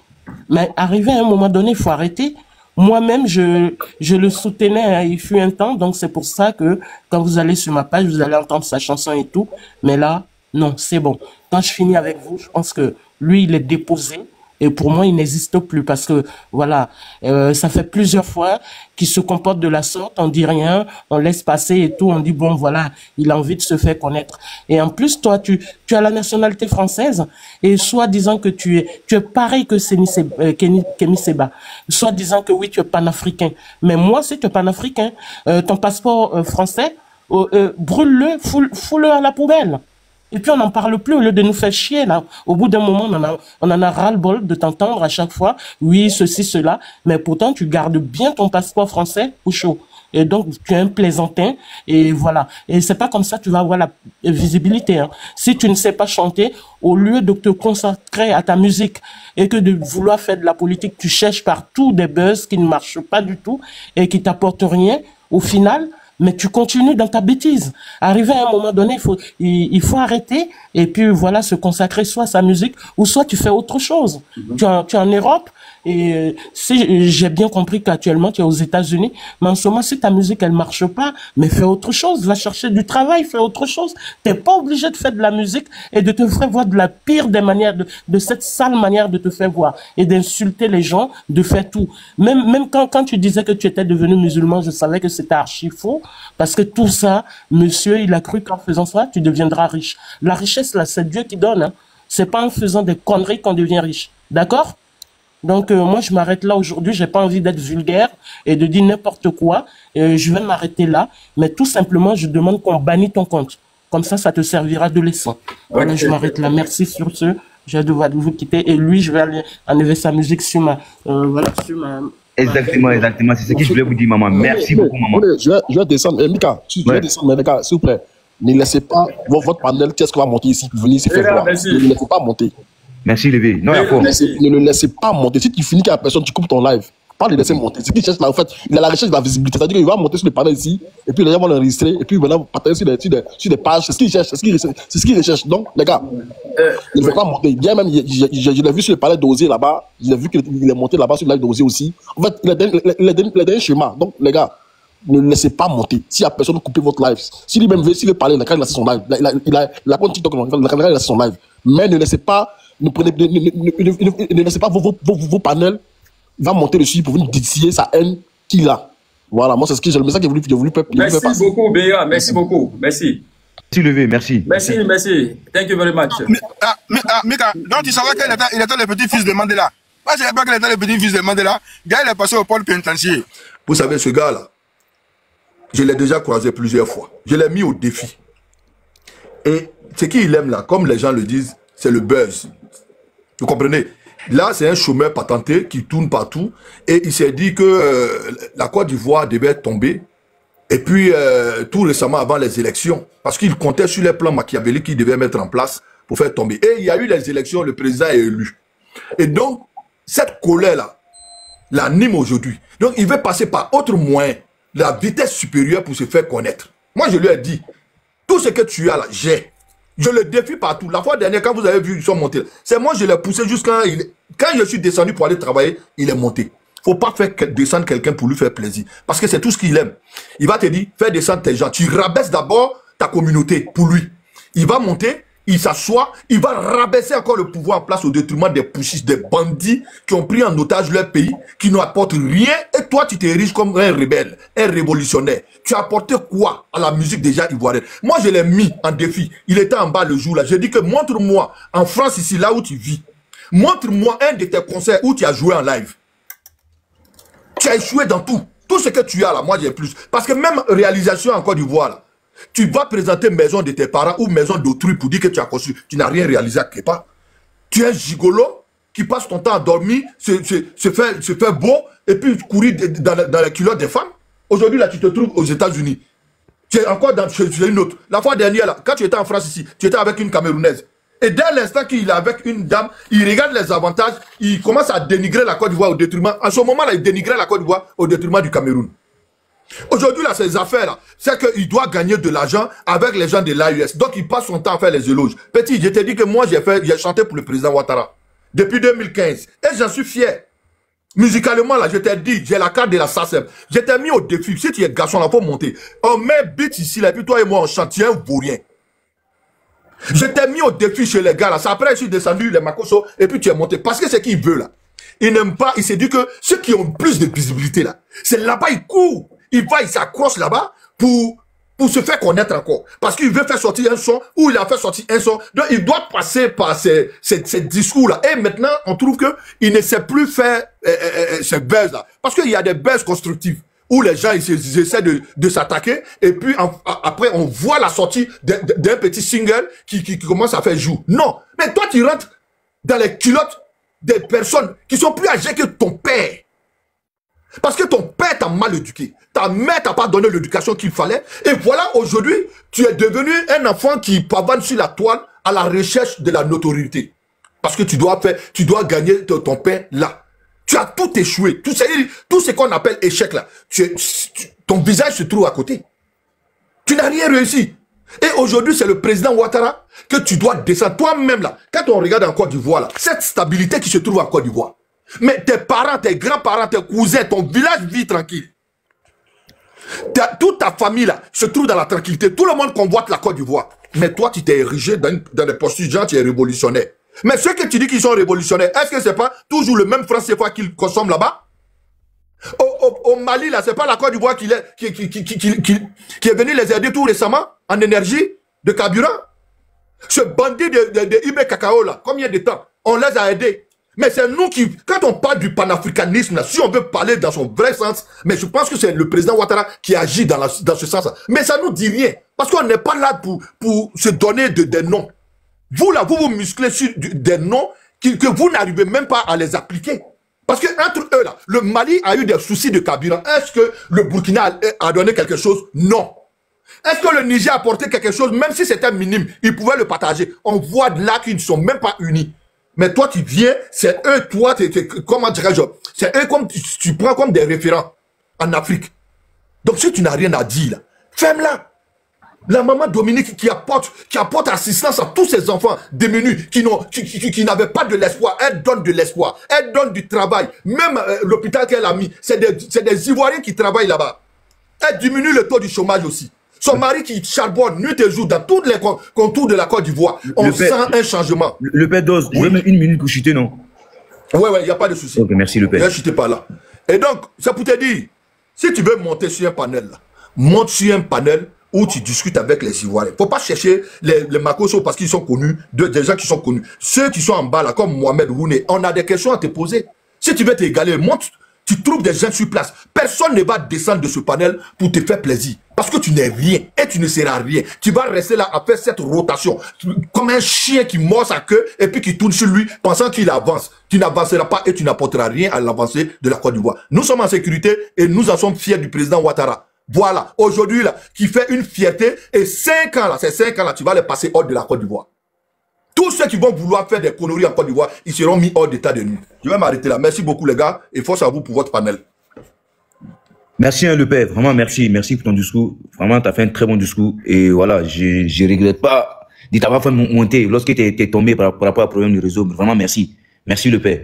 Mais arrivé à un moment donné, il faut arrêter. Moi-même, je le soutenais, hein, il fut un temps, donc c'est pour ça que quand vous allez sur ma page, vous allez entendre sa chanson et tout. Mais là, non, c'est bon. Quand je finis avec vous, je pense que lui, il est déposé. Et pour moi, il n'existe plus parce que, voilà, ça fait plusieurs fois qu'il se comporte de la sorte, on dit rien, on laisse passer et tout, on dit, bon, voilà, il a envie de se faire connaître. Et en plus, toi, tu as la nationalité française et soit disant que tu es pareil que Kémy Seba, soit disant que oui, tu es panafricain. Mais moi, si tu es panafricain, ton passeport français, brûle-le, foule-le à la poubelle. Et puis on n'en parle plus au lieu de nous faire chier là. Au bout d'un moment, on en a ras-le-bol de t'entendre à chaque fois. Oui, ceci, cela. Mais pourtant, tu gardes bien ton passeport français au chaud. Et donc, tu es un plaisantin. Et voilà. Et c'est pas comme ça que tu vas avoir la visibilité. Hein. Si tu ne sais pas chanter, au lieu de te consacrer à ta musique et que de vouloir faire de la politique, tu cherches partout des buzz qui ne marchent pas du tout et qui t'apportent rien. Au final, mais tu continues dans ta bêtise. Arrivé à un moment donné, il faut arrêter et puis voilà, se consacrer soit à sa musique ou soit tu fais autre chose. Tu es en Europe et si j'ai bien compris qu'actuellement tu es aux États-Unis, mais en ce moment si ta musique elle marche pas, mais fais autre chose, va chercher du travail, fais autre chose. T'es pas obligé de faire de la musique et de te faire voir de la pire des manières, de cette sale manière de te faire voir et d'insulter les gens, de faire tout. Même quand tu disais que tu étais devenu musulman, je savais que c'était archi faux. Parce que tout ça, monsieur, il a cru qu'en faisant ça, tu deviendras riche. La richesse, là, c'est Dieu qui donne. Hein. C'est pas en faisant des conneries qu'on devient riche. D'accord? Donc, moi, je m'arrête là aujourd'hui. J'ai pas envie d'être vulgaire et de dire n'importe quoi. Je vais m'arrêter là. Mais tout simplement, je demande qu'on bannisse ton compte. Comme ça te servira de leçon. Voilà, je m'arrête là. Merci sur ce. J'ai devoir vous quitter. Et lui, je vais aller enlever sa musique sur ma... voilà, sur ma... Exactement. C'est ce que je voulais vous dire, maman. Merci beaucoup, maman. Je vais descendre. Mika, je vais descendre. Mais les gars, s'il vous plaît, ne laissez pas votre panel, qu'est-ce qu'on va monter ici, venir ici faire voir. Ne le laissez pas monter. Merci, Lévé. Non, ne le laissez pas monter. Si tu finis qu'à la personne, tu coupes ton live. Pas de laisser monter. Ce qu'il cherche là, en fait, il a la recherche de la visibilité. C'est-à-dire qu'il va monter sur le panel ici, et puis les gens vont l'enregistrer, et puis maintenant, partager sur des pages. C'est ce qu'il cherche. C'est ce qu'il recherche. Donc, les gars, il ne faut pas monter. Bien même, je l'ai vu sur le panel d'Osé là-bas. J'ai vu qu'il est monté là-bas sur le live d'Osé aussi. En fait, il a donné un schéma. Donc, les gars, ne le laissez pas monter. S'il y a personne, coupez votre live. Si lui-même veut, s'il veut parler, il a son live. Il a compte TikTok, il a son live. Mais ne laissez pas, ne laissez pas vos panels. Il va monter dessus pour venir décider sa haine qu'il a. Voilà, moi, c'est ce que j'ai le message que j'ai voulu faire. Merci beaucoup, Béa. Merci beaucoup. Merci. Merci, Levé. Merci. Merci. Thank you very much. Mika, donc tu savais qu'il était le petit-fils de Mandela. Moi, je ne savais pas qu'il était le petit-fils de Mandela. Le gars, il est passé au pôle pénitentiaire. Vous savez, ce gars-là, je l'ai déjà croisé plusieurs fois. Je l'ai mis au défi. Et ce qu'il aime là, comme les gens le disent, c'est le buzz. Vous comprenez? Là, c'est un chômeur patenté qui tourne partout. Et il s'est dit que la Côte d'Ivoire devait tomber. Et puis, tout récemment, avant les élections, parce qu'il comptait sur les plans machiavéliques qu'il devait mettre en place pour faire tomber. Et il y a eu les élections, le président est élu. Et donc, cette colère-là l'anime aujourd'hui. Donc, il veut passer par autre moyen, la vitesse supérieure pour se faire connaître. Moi, je lui ai dit, tout ce que tu as là, j'ai. Je le défie partout. La fois dernière, quand vous avez vu, ils sont montés. C'est moi, je l'ai poussé jusqu'à... Quand je suis descendu pour aller travailler, il est monté. Faut pas faire descendre quelqu'un pour lui faire plaisir. Parce que c'est tout ce qu'il aime. Il va te dire, fais descendre tes gens. Tu rabaisses d'abord ta communauté pour lui. Il va monter, il s'assoit, il va rabaisser encore le pouvoir en place au détriment des pushistes, des bandits qui ont pris en otage leur pays, qui n'apportent rien. Et toi, tu t'ériges comme un rebelle, un révolutionnaire. Tu as apporté quoi à la musique déjà ivoirienne? Moi, je l'ai mis en défi. Il était en bas le jour là. J'ai dit que montre-moi, en France ici, là où tu vis, montre-moi un de tes concerts où tu as joué en live. Tu as échoué dans tout. Tout ce que tu as là, moi j'ai plus. Parce que même réalisation en Côte d'Ivoire là, tu vas présenter maison de tes parents ou maison d'autrui pour dire que tu as construit. Tu n'as rien réalisé à quelque part. Tu es un gigolo qui passe ton temps à dormir, se faire beau et puis courir dans les culottes des femmes. Aujourd'hui, là, tu te trouves aux États-Unis. Tu es encore chez une autre. La fois dernière, là, quand tu étais en France ici, tu étais avec une Camerounaise. Et dès l'instant qu'il est avec une dame, il regarde les avantages, il commence à dénigrer la Côte d'Ivoire au détriment. En ce moment-là, il dénigrait la Côte d'Ivoire au détriment du Cameroun. Aujourd'hui, là, ces affaires-là, c'est qu'il doit gagner de l'argent avec les gens de l'AUS. Donc, il passe son temps à faire les éloges. Petit, je t'ai dit que moi, j'ai chanté pour le président Ouattara. Depuis 2015. Et j'en suis fier. Musicalement, là, je t'ai dit, j'ai la carte de la SACEM. Je t'ai mis au défi. Si tu es garçon, là, faut monter. On met beat ici, là, puis toi et moi, on chante. Tu es un vaurien. Je t'ai mis au défi chez les gars, là. C'est après, je suis descendu, les Makoso, et puis tu es monté. Parce que c'est qu'il veut, là. Il n'aime pas, il s'est dit que ceux qui ont plus de visibilité, là, c'est là-bas, il court. Il va, il s'accroche là-bas pour se faire connaître encore. Parce qu'il veut faire sortir un son, ou il a fait sortir un son. Donc, il doit passer par ces discours-là. Et maintenant, on trouve que il ne sait plus faire ces buzz-là. Parce qu'il y a des buzz constructifs, où les gens, ils essaient de s'attaquer, et puis après, on voit la sortie d'un petit single qui commence à faire jour. Non. Mais toi, tu rentres dans les culottes des personnes qui sont plus âgées que ton père. Parce que ton père t'a mal éduqué. Ta mère t'a pas donné l'éducation qu'il fallait. Et voilà, aujourd'hui, tu es devenu un enfant qui pavane sur la toile à la recherche de la notoriété. Parce que tu dois gagner ton père là. Tu as tout échoué. Tout ce qu'on appelle échec là. Ton visage se trouve à côté. Tu n'as rien réussi. Et aujourd'hui, c'est le président Ouattara que tu dois descendre. Toi-même là, quand on regarde en Côte d'Ivoire là, cette stabilité qui se trouve en Côte d'Ivoire. Mais tes parents, tes grands-parents, tes cousins, ton village vit tranquille. Toute ta famille là se trouve dans la tranquillité. Tout le monde convoite la Côte d'Ivoire. Mais toi, tu t'es érigé dans des postures gens, tu es révolutionnaire. Mais ceux que tu dis qu'ils sont révolutionnaires, est-ce que c'est pas toujours le même franc CFA qu'ils consomment là-bas? Au Mali, là, c'est pas la Côte d'Ivoire qui est venu les aider tout récemment en énergie de carburant? Ce bandit de Ibe Kakao là, combien de temps? On les a aidés. Mais c'est nous qui, quand on parle du panafricanisme, là, si on veut parler dans son vrai sens, mais je pense que c'est le président Ouattara qui agit dans ce sens-là. Mais ça nous dit rien. Parce qu'on n'est pas là pour se donner des noms. Vous là, vous vous musclez sur des noms que vous n'arrivez même pas à les appliquer. Parce que entre eux là, le Mali a eu des soucis de carburant. Est-ce que le Burkina a donné quelque chose? Non. Est-ce que le Niger a apporté quelque chose? Même si c'était minime, ils pouvaient le partager. On voit de là qu'ils ne sont même pas unis. Mais toi, tu viens, c'est eux, toi, comment dirais-je, c'est eux comme tu prends comme des référents en Afrique. Donc, si tu n'as rien à dire, là, ferme-la. La maman Dominique qui apporte assistance à tous ces enfants démunis qui n'avaient pas de l'espoir, elle donne de l'espoir, elle donne du travail. Même l'hôpital qu'elle a mis, c'est des Ivoiriens qui travaillent là-bas. Elle diminue le taux du chômage aussi. Son mari qui charbonne nuit et jour dans tous les contours de la Côte d'Ivoire. On sent un changement. Le père Dos, je vais mettre une minute pour chuter, non? Ouais, il n'y a pas de souci. Ok, merci le père. Ne chutez pas là. Et donc, ça pour te dire, si tu veux monter sur un panel, là, monte sur un panel où tu discutes avec les Ivoiriens. Il ne faut pas chercher les Makoso parce qu'ils sont connus, des gens qui sont connus. Ceux qui sont en bas là, comme Mohamed Rouné, on a des questions à te poser. Si tu veux t'égaler, monte. Tu trouves des gens sur place. Personne ne va descendre de ce panel pour te faire plaisir. Parce que tu n'es rien et tu ne seras rien. Tu vas rester là à faire cette rotation. Comme un chien qui mord sa queue et puis qui tourne sur lui pensant qu'il avance. Tu n'avanceras pas et tu n'apporteras rien à l'avancée de la Côte d'Ivoire. Nous sommes en sécurité et nous en sommes fiers du président Ouattara. Voilà, aujourd'hui là, qui fait une fierté et 5 ans là, ces 5 ans là, tu vas les passer hors de la Côte d'Ivoire. Tous ceux qui vont vouloir faire des conneries en Côte d'Ivoire, ils seront mis hors d'état de nuit. Je vais m'arrêter là. Merci beaucoup les gars et force à vous pour votre panel. Merci hein, le père, vraiment merci pour ton discours. Vraiment, tu as fait un très bon discours et voilà, je regrette pas de t'avoir fait monter lorsque tu es tombé par rapport au problème du réseau. Vraiment merci. Merci le père.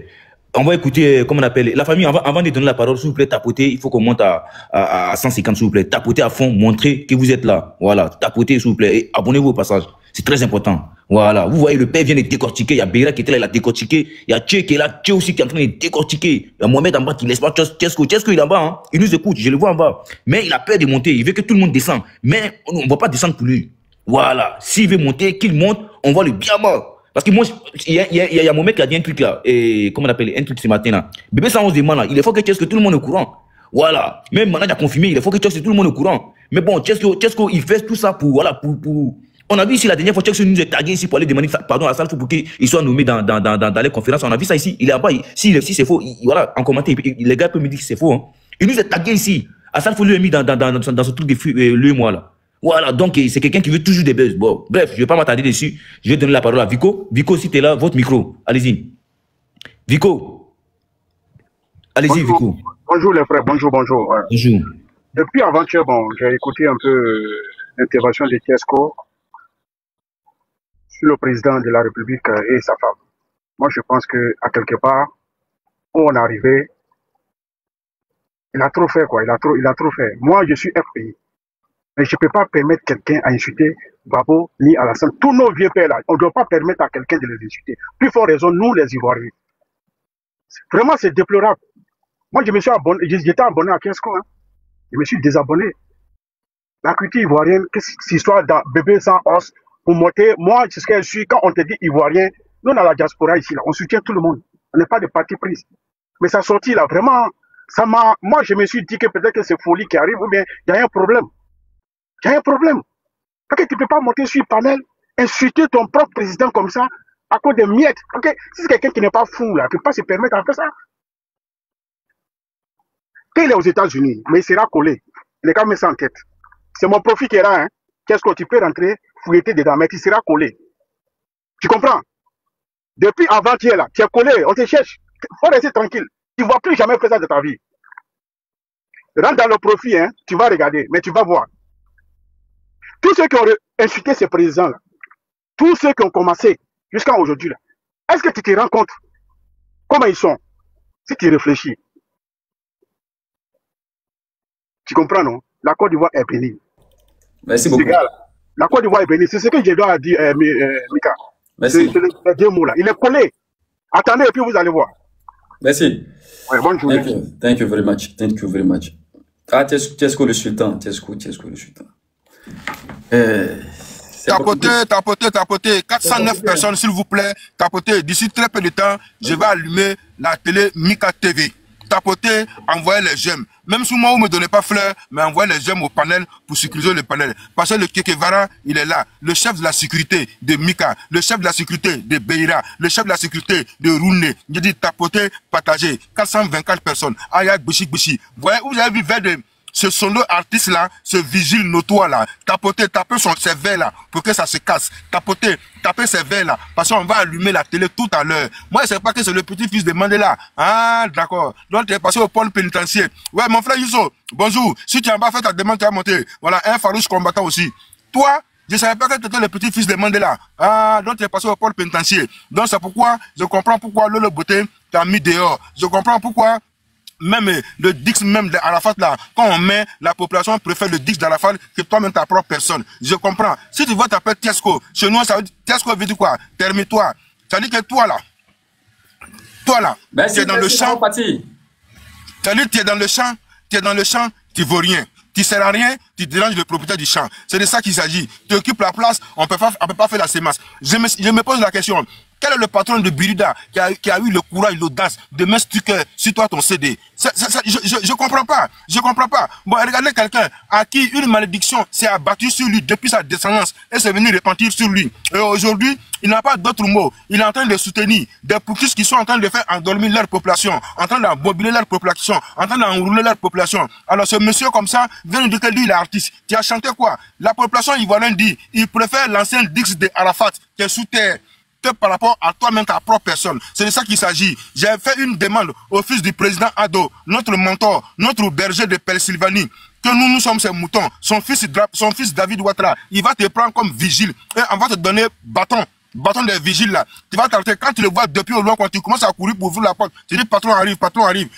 On va écouter, comment on appelle, la famille, avant de donner la parole, s'il vous plaît, tapotez, il faut qu'on monte à 150 s'il vous plaît. Tapotez à fond, montrez que vous êtes là. Voilà, tapotez s'il vous plaît et abonnez-vous au passage. C'est très important. Voilà, vous voyez, le père vient de décortiquer. Il y a Beira qui était là, il a décortiqué. Il y a Tché qui est là, Tché aussi qui est en train de décortiquer. Il y a Mohamed en bas qui laisse pas Tchesco il est en bas, hein. Il nous écoute, je le vois en bas. Mais il a peur de monter, il veut que tout le monde descende. Mais on ne va pas descendre pour lui. Voilà, s'il veut monter, qu'il monte, on va le bien mort. Parce que moi, il y a mon mec qui a dit un truc là, et comment on appelle, un truc ce matin là. Bébé 111 demande là, il faut que Tchesco tout le monde est au courant. Voilà, même maintenant il a confirmé, il faut que Tchesco tout le monde est au courant. Mais bon, Tchesco il fait tout ça pour, voilà, pour... On a vu ici la dernière fois que nous est tagué ici pour aller demander pardon à Salfo pour qu'il soit nommé dans les conférences. On a vu ça ici. Il est là-bas. Si c'est faux, voilà, en commentaire, les gars peuvent me dire que c'est faux. Hein. Il nous est tagué ici. À Salfo lui a mis dans ce truc de lui et moi là. Voilà, donc c'est quelqu'un qui veut toujours des buzz. Bon, bref, je vais pas m'attarder dessus. Je vais donner la parole à Vico. Vico, si tu es là, votre micro. Allez-y. Vico. Allez-y, Vico. Bonjour les frères, bonjour. Bonjour. Depuis avant-hier, bon, j'ai écouté un peu l'intervention de Tchesco sur le président de la République et sa femme. Moi, je pense que à quelque part où on est arrivé, il a trop fait, quoi. Il a trop fait. Moi, je suis FPI. Mais je ne peux pas permettre quelqu'un à insulter Babo ni Alassane. Tous nos vieux pères là, on ne doit pas permettre à quelqu'un de les insulter. Plus fort raison, nous les Ivoiriens. Vraiment, c'est déplorable. Moi, je me suis abonné, j'étais abonné à Tchesco, hein. Je me suis désabonné. La culture ivoirienne, qu'est-ce que c'est histoire d'un bébé sans os pour monter? Moi, c'est ce que je suis. Quand on te dit ivoirien, nous, on a la diaspora ici, là, on soutient tout le monde. On n'est pas de parti prise. Mais ça sortit là, vraiment, ça m'a. Moi, je me suis dit que peut-être que c'est folie qui arrive ou bien il y a un problème. Il y a un problème. Parce que tu ne peux pas monter sur le panel, insulter ton propre président comme ça, à cause de miettes. Okay? Si c'est quelqu'un qui n'est pas fou, là, qui ne peut pas se permettre de faire ça. Quand il est aux États-Unis, mais il sera collé. Il est quand même ça en tête. C'est mon profit qui est là. Hein. Qu'est-ce que tu peux rentrer, fouetter dedans, mais tu seras collé. Tu comprends? Depuis avant-hier, là, tu es collé, on te cherche. Il faut rester tranquille. Tu ne vas plus jamais faire ça de ta vie. Rentre dans le profit, hein, tu vas regarder, mais tu vas voir. Tous ceux qui ont insulté ces présidents-là, tous ceux qui ont commencé jusqu'à aujourd'hui, là, est-ce que tu te rends compte comment ils sont? Si tu réfléchis. Tu comprends, non? La Côte d'Ivoire est bénie. Merci beaucoup. La Côte d'Ivoire est bénie. C'est ce que je dois dire, Mika. Merci. C'est les deux mots là. Il est collé. Attendez et puis vous allez voir. Merci. Ouais, bonne journée. Thank you very much. Thank you very much. Ah, Tchesco le sultan. Tchesco le sultan. Tapotez. 409 personnes, s'il vous plaît. Tapotez. D'ici très peu de temps, je vais allumer la télé Mika TV. Tapotez, envoyez les j'aime. Même si moi, vous ne me donnez pas fleurs, mais envoyez les j'aime au panel pour sécuriser le panel. Parce que le Kekevara, il est là. Le chef de la sécurité de Mika, le chef de la sécurité de Beira, le chef de la sécurité de Roune. Je dis tapotez, partagez. 424 personnes. Ayak, Bishi. Vous voyez, vous avez vu vers de... Ce solo artiste là, ce vigile notoire là, tapez ses verres là pour que ça se casse. Tapez ses verres là, parce qu'on va allumer la télé tout à l'heure. Moi je sais pas que c'est le petit-fils de Mandela. Ah d'accord. Donc tu es passé au pôle pénitentiaire. Ouais mon frère Yousso, bonjour. Si tu as pas fait ta demande, tu as monté. Voilà, un farouche combattant aussi. Toi, je savais pas que tu étais le petit-fils de Mandela. Ah, donc tu es passé au pôle pénitentiaire. Donc c'est pourquoi, je comprends pourquoi Lolo Beauté t'a mis dehors. Je comprends pourquoi même le Dix même d'Arafat là, quand on met, la population préfère le Dix d'Arafat que toi-même ta propre personne. Je comprends. Si tu vas t'appeler Tiesco, chez nous, ça veut dire, Tiesco veut dire quoi? Termine-toi. Ça veut dire que toi là, tu es dans le champ. Ça veut dire que tu es dans le champ, tu vaux rien. Tu ne sers à rien, tu déranges le propriétaire du champ. C'est de ça qu'il s'agit. Tu occupes la place, on ne peut pas faire la sémence. Je me pose la question. Quel est le patron de Birida qui a eu le courage, l'audace de mettre sur toi ton CD? Je comprends pas. Bon, regardez quelqu'un à qui une malédiction s'est abattue sur lui depuis sa descendance et c'est venu repentir sur lui. Et aujourd'hui, il n'a pas d'autre mot. Il est en train de soutenir des poutistes qui sont en train de faire endormir leur population, en train d'embobiler leur population, en train d'enrouler leur population. Alors ce monsieur comme ça vient nous dire que lui il est artiste. Tu as chanté quoi? La population ivoirienne dit, il préfère l'ancien Dix de Arafat qui est sous terre par rapport à toi-même, ta propre personne. C'est de ça qu'il s'agit. J'ai fait une demande au fils du président Ado, notre mentor, notre berger de Pennsylvanie, que nous sommes ses moutons. Son fils David Ouattara, il va te prendre comme vigile et on va te donner bâton des vigiles là. Tu vas t'arrêter quand tu le vois depuis au loin, quand tu commences à courir pour ouvrir la porte, tu dis patron arrive.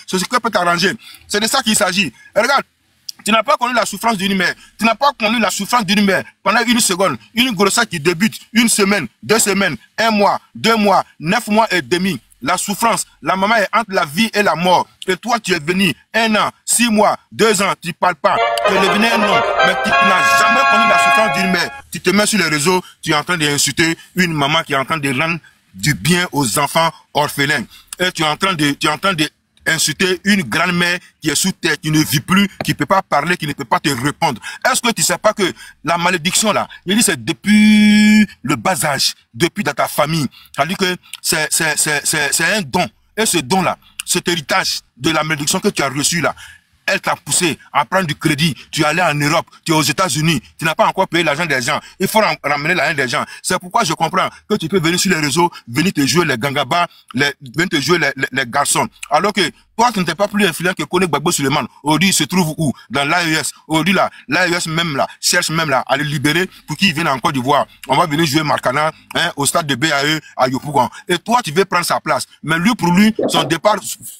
C'est ce que peut t'arranger. C'est de ça qu'il s'agit. Et regarde, tu n'as pas connu la souffrance d'une mère. Tu n'as pas connu la souffrance d'une mère pendant une seconde. Une grossesse qui débute, une semaine, 2 semaines, 1 mois, 2 mois, 9 mois et demi. La souffrance, la maman est entre la vie et la mort. Et toi, tu es venu 1 an, 6 mois, 2 ans, tu ne parles pas. Tu es devenu un homme, mais tu n'as jamais connu la souffrance d'une mère. Tu te mets sur les réseaux, tu es en train d'insulter une maman qui est en train de rendre du bien aux enfants orphelins. Et tu es en train de insulter une grand-mère qui est sous terre, qui ne vit plus, qui ne peut pas parler, qui ne peut pas te répondre. Est-ce que tu ne sais pas que la malédiction là, il dit c'est depuis le bas âge, depuis dans ta famille. C'est-à-dire que c'est un don. Et ce don là, cet héritage de la malédiction que tu as reçu là, elle t'a poussé à prendre du crédit. Tu es allé en Europe, tu es aux États-Unis, tu n'as pas encore payé l'argent des gens. Il faut ramener l'argent des gens. C'est pourquoi je comprends que tu peux venir sur les réseaux, venir te jouer les gangabas, venir te jouer les garçons. Alors que toi, tu n'étais pas plus influent que Koné Gbagbo Suleiman. Aujourd'hui, il se trouve où? Dans l'AES. Aujourd'hui, là, l'AES même là, cherche même là à le libérer pour qu'il vienne en Côte d'Ivoire. On va venir jouer Marcana, au stade de BAE à Yopougon. Et toi, tu veux prendre sa place. Mais lui, pour lui, son départ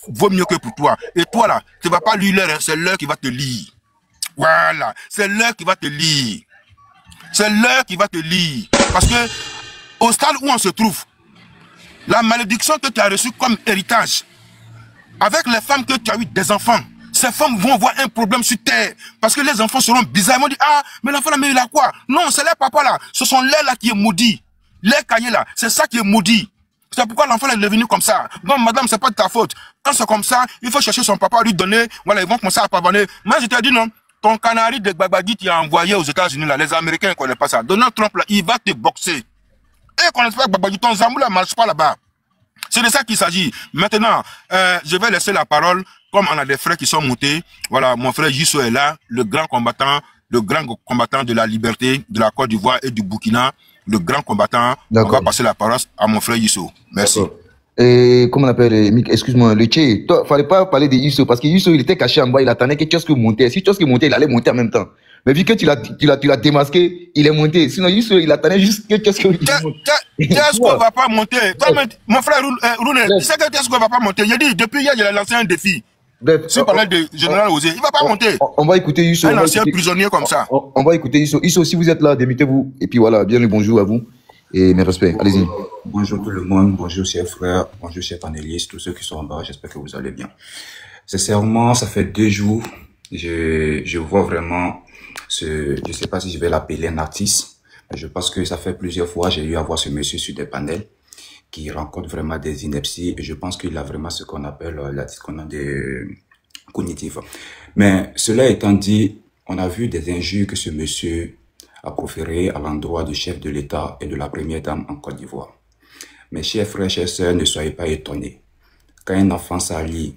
vaut mieux que pour toi. Et toi, là, tu vas pas lui lire, hein, c'est l'heure qui va te lire. Voilà. C'est l'heure qui va te lire. C'est l'heure qui va te lire. Parce que, au stade où on se trouve, la malédiction que tu as reçue comme héritage, avec les femmes que tu as eu des enfants, ces femmes vont avoir un problème sur terre. Parce que les enfants seront bizarres. Ils vont dire, ah, mais l'enfant là, mais il a quoi? Non, c'est les papas là. Ce sont les là qui est maudit. Les cahiers là, c'est ça qui est maudit. C'est pourquoi l'enfant est devenu comme ça. Bon, madame, c'est pas de ta faute. Quand c'est comme ça, il faut chercher son papa, lui donner. Voilà, ils vont commencer à pavaner. Moi, je t'ai dit non. Ton canari de Gbagbo qui a envoyé aux États-Unis là, les Américains ne connaissent pas ça. Donald Trump là, il va te boxer. Et ils ne connaissent pas Gbagbo, ton Zambou là ne marche pas là-bas. C'est de ça qu'il s'agit. Maintenant, je vais laisser la parole, comme on a des frères qui sont montés. Voilà, mon frère Yousso est là, le grand combattant de la liberté de la Côte d'Ivoire et du Burkina, le grand combattant. On va passer la parole à mon frère Yousso. Merci. Et comment on appelle, excuse-moi, le Tché, toi, fallait pas parler de Yousso, parce que Yousso, il était caché en bas, il attendait que Tchesco montait. Si Tchesco montait, il allait monter en même temps. Mais vu que tu l'as démasqué, il est monté. Sinon, Yousso, il attendait juste que Tchesco monte. Tchesco va pas monter. Toi, mon frère Roune, tu sais que Tchesco va pas monter. Il a dit, depuis hier, il a lancé un défi. Si on parlait de Général Osé, il va pas monter. On va écouter Yousso. Un ancien prisonnier comme ça. On va écouter Yousso. Yousso, si vous êtes là, démutez-vous. Et puis voilà, bien le bonjour à vous. Et mes respects. Allez-y. Bonjour tout le monde. Bonjour chers frères. Bonjour chers panélistes. Tous ceux qui sont en bas. J'espère que vous allez bien. Sincèrement, ça fait 2 jours. Je vois vraiment je sais pas si je vais l'appeler un artiste. Je pense que ça fait plusieurs fois, j'ai eu à voir ce monsieur sur des panels qui rencontre vraiment des inepties et je pense qu'il a vraiment ce qu'on appelle la disconnance cognitive. Mais cela étant dit, on a vu des injures que ce monsieur a proférées à l'endroit du chef de l'État et de la première dame en Côte d'Ivoire. Mes chers frères, chers sœurs, ne soyez pas étonnés. Quand un enfant s'allie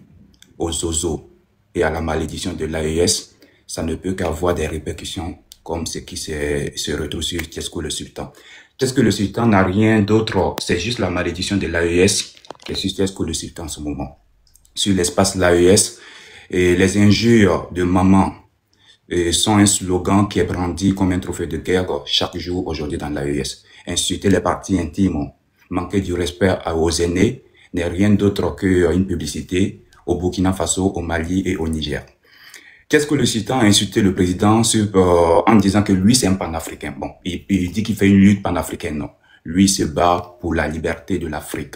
aux zozos et à la malédiction de l'AES, ça ne peut qu'avoir des répercussions comme ce qui se retrouve sur Tchesco le Sultan. Tchesco le Sultan n'a rien d'autre, c'est juste la malédiction de l'AES qui est sur Tchesco le Sultan en ce moment. Sur l'espace l'AES, et les injures de maman sont un slogan qui est brandi comme un trophée de guerre chaque jour aujourd'hui dans l'AES. Insulter les parties intimes, manquer du respect aux aînés n'est rien d'autre qu'une publicité au Burkina Faso, au Mali et au Niger. Qu'est-ce que le sultan a insulté le président en disant que lui c'est un panafricain? Bon, il dit qu'il fait une lutte panafricaine, non. Lui se bat pour la liberté de l'Afrique.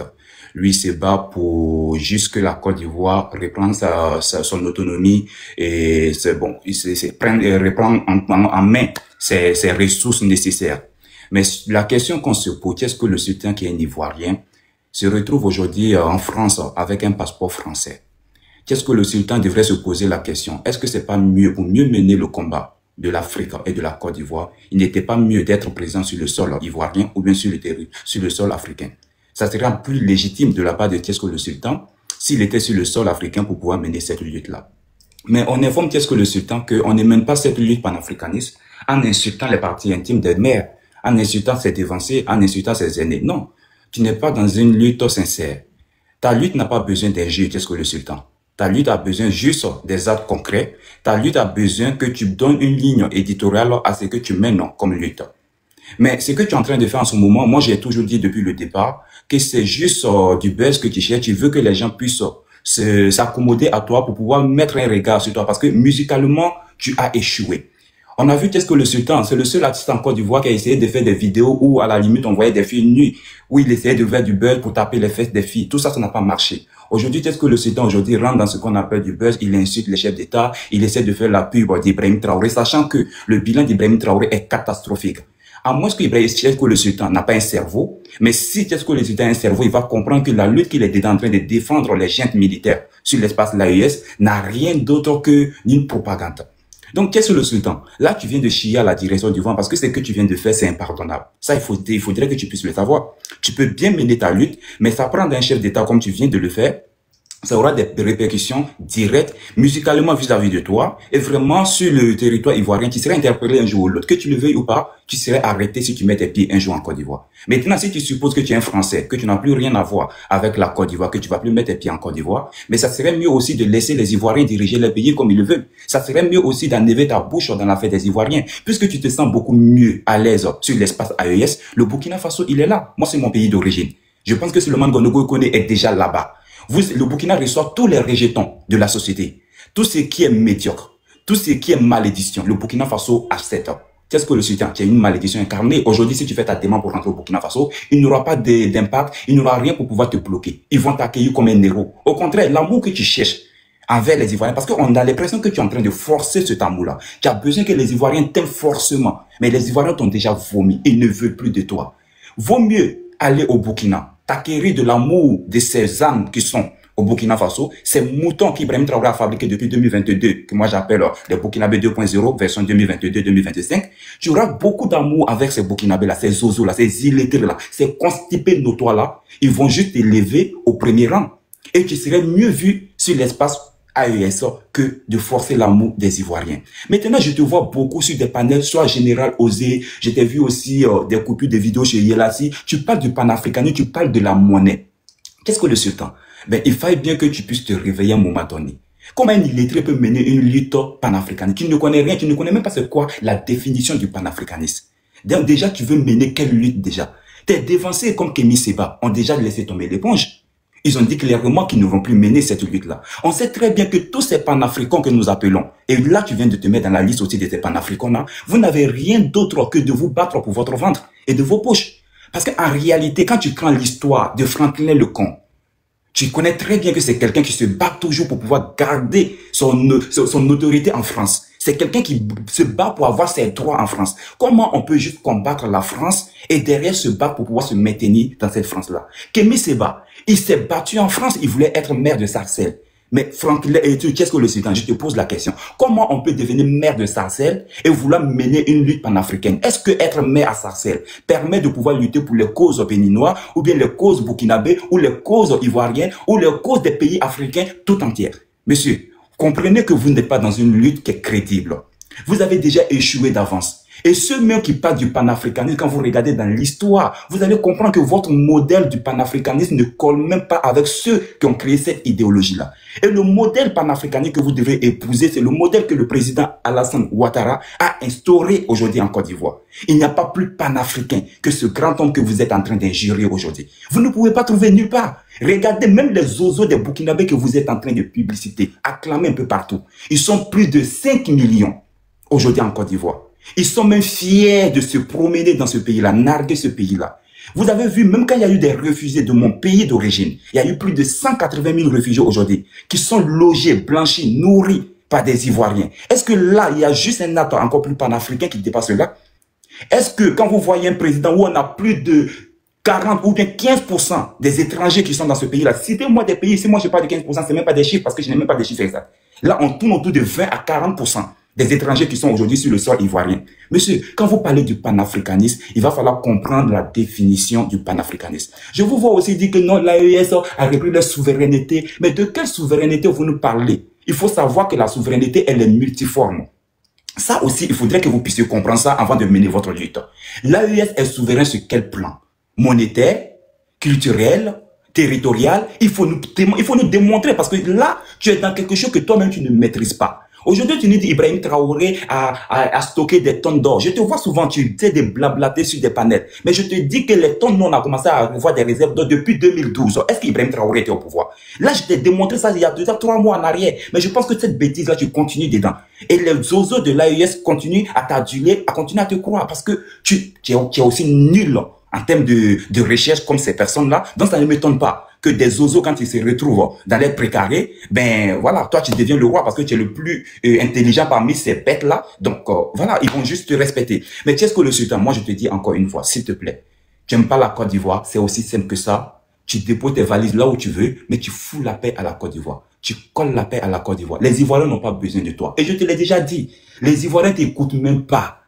Lui se bat pour juste que la Côte d'Ivoire reprenne son autonomie et c'est bon, reprendre en main ses ressources nécessaires. Mais la question qu'on se pose, est-ce que le sultan qui est un Ivoirien se retrouve aujourd'hui en France avec un passeport français? Qu'est-ce que le sultan devrait se poser la question? Est-ce que c'est pas mieux, pour mieux mener le combat de l'Afrique et de la Côte d'Ivoire, il n'était pas mieux d'être présent sur le sol ivoirien ou bien sur le sol africain? Ça serait plus légitime de la part de Tchesco le sultan s'il était sur le sol africain pour pouvoir mener cette lutte-là. Mais on informe Tchesco le sultan qu'on ne mène pas cette lutte panafricaniste en insultant les parties intimes des mères, en insultant ses dévancés, en insultant ses aînés. Non, tu n'es pas dans une lutte sincère. Ta lutte n'a pas besoin d'injures, Tchesco le sultan. Ta lutte a besoin juste des actes concrets. Ta lutte a besoin que tu donnes une ligne éditoriale à ce que tu mènes comme lutte. Mais ce que tu es en train de faire en ce moment, moi j'ai toujours dit depuis le départ que c'est juste du buzz que tu cherches. Tu veux que les gens puissent s'accommoder à toi pour pouvoir mettre un regard sur toi parce que musicalement, tu as échoué. On a vu qu'est-ce que le sultan, c'est le seul artiste en Côte d'Ivoire qui a essayé de faire des vidéos où à la limite on voyait des filles nues, où il essayait de faire du buzz pour taper les fesses des filles. Tout ça, ça n'a pas marché. Aujourd'hui, qu'est-ce que le sultan aujourd'hui rentre dans ce qu'on appelle du buzz, il insulte les chefs d'État, il essaie de faire la pub d'Ibrahim Traoré, sachant que le bilan d'Ibrahim Traoré est catastrophique. À moins que le sultan n'a pas un cerveau, mais si le sultan a un cerveau, il va comprendre que la lutte qu'il est en train de défendre les juntes militaires sur l'espace de l'AES n'a rien d'autre qu'une propagande. Donc, qu'est-ce que le sultan? Là, tu viens de chier à la direction du vent parce que ce que tu viens de faire, c'est impardonnable. Ça, il faudrait que tu puisses le savoir. Tu peux bien mener ta lutte, mais ça prend d'un chef d'État comme tu viens de le faire. Ça aura des répercussions directes, musicalement vis-à-vis de toi, et vraiment sur le territoire ivoirien, tu serais interpellé un jour ou l'autre. Que tu le veuilles ou pas, tu serais arrêté si tu mets tes pieds un jour en Côte d'Ivoire. Maintenant, si tu supposes que tu es un Français, que tu n'as plus rien à voir avec la Côte d'Ivoire, que tu vas plus mettre tes pieds en Côte d'Ivoire, mais ça serait mieux aussi de laisser les Ivoiriens diriger les pays comme ils le veulent. Ça serait mieux aussi d'enlever ta bouche dans l'affaire des Ivoiriens. Puisque tu te sens beaucoup mieux à l'aise sur l'espace AES, le Burkina Faso, il est là. Moi, c'est mon pays d'origine. Je pense que Souleymane Gonogo Koné est déjà là-bas. Le Burkina reçoit tous les rejetons de la société. Tout ce qui est médiocre, tout ce qui est malédiction, le Burkina Faso accepte. Qu'est-ce que le sultan? Tu as une malédiction incarnée. Aujourd'hui, si tu fais ta demande pour rentrer au Burkina Faso, il n'y aura pas d'impact, il n'y aura rien pour pouvoir te bloquer. Ils vont t'accueillir comme un héros. Au contraire, l'amour que tu cherches envers les Ivoiriens, parce qu'on a l'impression que tu es en train de forcer cet amour-là. Tu as besoin que les Ivoiriens t'aiment forcément. Mais les Ivoiriens t'ont déjà vomi. Ils ne veulent plus de toi. Vaut mieux aller au Burkina, t'acquérir de l'amour de ces âmes qui sont au Burkina Faso, ces moutons qu'Ibrahim Traoré a fabriqués depuis 2022, que moi j'appelle les Burkinabés 2.0, version 2022-2025, tu auras beaucoup d'amour avec ces Burkinabés-là, ces zozos-là, ces illettrés-là, ces constipés notoires-là. Ils vont juste t'élever au premier rang. Et tu serais mieux vu sur l'espace AES que de forcer l'amour des Ivoiriens. Maintenant, je te vois beaucoup sur des panels, soit Général Osé, je t'ai vu aussi des coupures de vidéos chez Yelassi. Tu parles du panafricanisme, tu parles de la monnaie. Qu'est-ce que le sultan? Ben, il faille bien que tu puisses te réveiller à un moment donné. Comment un illettré peut mener une lutte panafricaniste? Tu ne connais rien, tu ne connais même pas c'est quoi la définition du panafricanisme. Donc déjà, tu veux mener quelle lutte déjà? Tes dévancés comme Kémy Séba ont déjà laissé tomber l'éponge. Ils ont dit clairement qu'ils ne vont plus mener cette lutte-là. On sait très bien que tous ces panafricains que nous appelons, et là tu viens de te mettre dans la liste aussi de ces panafricains-là, vous n'avez rien d'autre que de vous battre pour votre ventre et de vos poches. Parce qu'en réalité, quand tu prends l'histoire de Franklin Lecomte, tu connais très bien que c'est quelqu'un qui se bat toujours pour pouvoir garder son autorité en France. C'est quelqu'un qui se bat pour avoir ses droits en France. Comment on peut juste combattre la France et derrière se battre pour pouvoir se maintenir dans cette France-là? Kémy Séba, il s'est battu en France, il voulait être maire de Sarcelles. Mais Franklin, qu'est-ce que le Sultan? Je te pose la question. Comment on peut devenir maire de Sarcelles et vouloir mener une lutte panafricaine? Est-ce que être maire à Sarcelles permet de pouvoir lutter pour les causes béninois, ou bien les causes burkinabés, ou les causes ivoiriennes, ou les causes des pays africains tout entières? Monsieur, comprenez que vous n'êtes pas dans une lutte qui est crédible. Vous avez déjà échoué d'avance. Et ceux même qui parlent du panafricanisme, quand vous regardez dans l'histoire, vous allez comprendre que votre modèle du panafricanisme ne colle même pas avec ceux qui ont créé cette idéologie-là. Et le modèle panafricaniste que vous devez épouser, c'est le modèle que le président Alassane Ouattara a instauré aujourd'hui en Côte d'Ivoire. Il n'y a pas plus panafricain que ce grand homme que vous êtes en train d'injurer aujourd'hui. Vous ne pouvez pas trouver nulle part. Regardez même les zozos des Burkinabés que vous êtes en train de publiciter, acclamer un peu partout. Ils sont plus de 5 millions aujourd'hui en Côte d'Ivoire. Ils sont même fiers de se promener dans ce pays-là, narguer ce pays-là. Vous avez vu, même quand il y a eu des réfugiés de mon pays d'origine, il y a eu plus de 180 000 réfugiés aujourd'hui qui sont logés, blanchis, nourris par des Ivoiriens. Est-ce que là, il y a juste un acte encore plus panafricain qui dépasse cela? Est-ce que quand vous voyez un président où on a plus de 40 ou bien 15% des étrangers qui sont dans ce pays-là, citez-moi des pays, si moi je parle de 15%, c'est même pas des chiffres parce que je n'ai même pas des chiffres exacts. Là, on tourne autour de 20 à 40%. Des étrangers qui sont aujourd'hui sur le sol ivoirien. Monsieur, quand vous parlez du panafricanisme, il va falloir comprendre la définition du panafricanisme. Je vous vois aussi dire que non, l'AES a repris la souveraineté. Mais de quelle souveraineté vous nous parlez? Il faut savoir que la souveraineté, elle est multiforme. Ça aussi, il faudrait que vous puissiez comprendre ça avant de mener votre lutte. L'AES est souverain sur quel plan? Monétaire, culturel, territorial. Il faut nous démontrer parce que là, tu es dans quelque chose que toi-même tu ne maîtrises pas. Aujourd'hui, tu nous dis Ibrahim Traoré a stocké des tonnes d'or. Je te vois souvent, tu sais des blablater sur des panels. Mais je te dis que les tonnes, nous, on a commencé à revoir des réserves d'or depuis 2012. Est-ce qu'Ibrahim Traoré était au pouvoir? Là, je t'ai démontré ça il y a déjà 3 mois en arrière. Mais je pense que cette bêtise-là, tu continues dedans. Et les zozos de l'AES continuent à t'aduler, à continuer à te croire. Parce que tu es aussi nul en termes de recherche comme ces personnes-là. Donc, ça ne m'étonne pas que des zozos, quand ils se retrouvent dans les précarés, ben voilà, toi tu deviens le roi parce que tu es le plus intelligent parmi ces bêtes-là. Donc voilà, ils vont juste te respecter. Mais qu'est-ce que le sultan? Moi je te dis encore une fois, s'il te plaît, tu n'aimes pas la Côte d'Ivoire, c'est aussi simple que ça. Tu déposes tes valises là où tu veux, mais tu fous la paix à la Côte d'Ivoire. Tu colles la paix à la Côte d'Ivoire. Les Ivoiriens n'ont pas besoin de toi. Et je te l'ai déjà dit, les Ivoiriens t'écoutent même pas.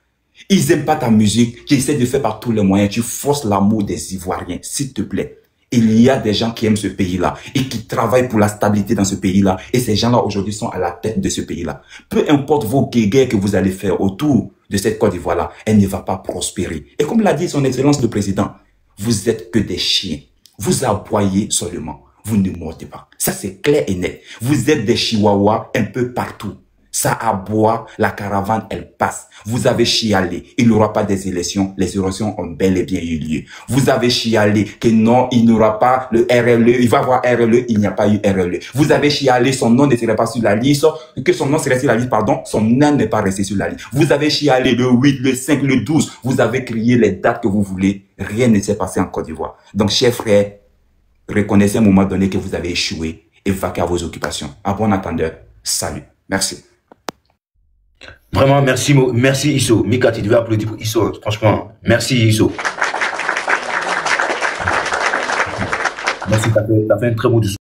Ils aiment pas ta musique, tu essaies de faire par tous les moyens, tu forces l'amour des Ivoiriens, s'il te plaît. Il y a des gens qui aiment ce pays-là et qui travaillent pour la stabilité dans ce pays-là. Et ces gens-là, aujourd'hui, sont à la tête de ce pays-là. Peu importe vos guéguerres que vous allez faire autour de cette Côte d'Ivoire-là, elle ne va pas prospérer. Et comme l'a dit son Excellence le Président, vous êtes que des chiens. Vous aboyez seulement. Vous ne mordez pas. Ça, c'est clair et net. Vous êtes des chihuahuas un peu partout. Ça aboie, la caravane, elle passe. Vous avez chialé, il n'y aura pas des élections. Les élections ont bel et bien eu lieu. Vous avez chialé que non, il n'y aura pas le RLE, il va y avoir RLE, il n'y a pas eu RLE. Vous avez chialé, son nom ne serait pas sur la liste, que son nom serait sur la liste, pardon, son nom n'est pas resté sur la liste. Vous avez chialé le 8, le 5, le 12. Vous avez crié les dates que vous voulez. Rien ne s'est passé en Côte d'Ivoire. Donc, chers frères, reconnaissez à un moment donné que vous avez échoué et vaquez à vos occupations. À bon entendeur, salut. Merci. Vraiment, merci Isso. Mika, tu devais applaudir pour Isso. Franchement, merci Isso. Merci, t'as fait un très beau discours.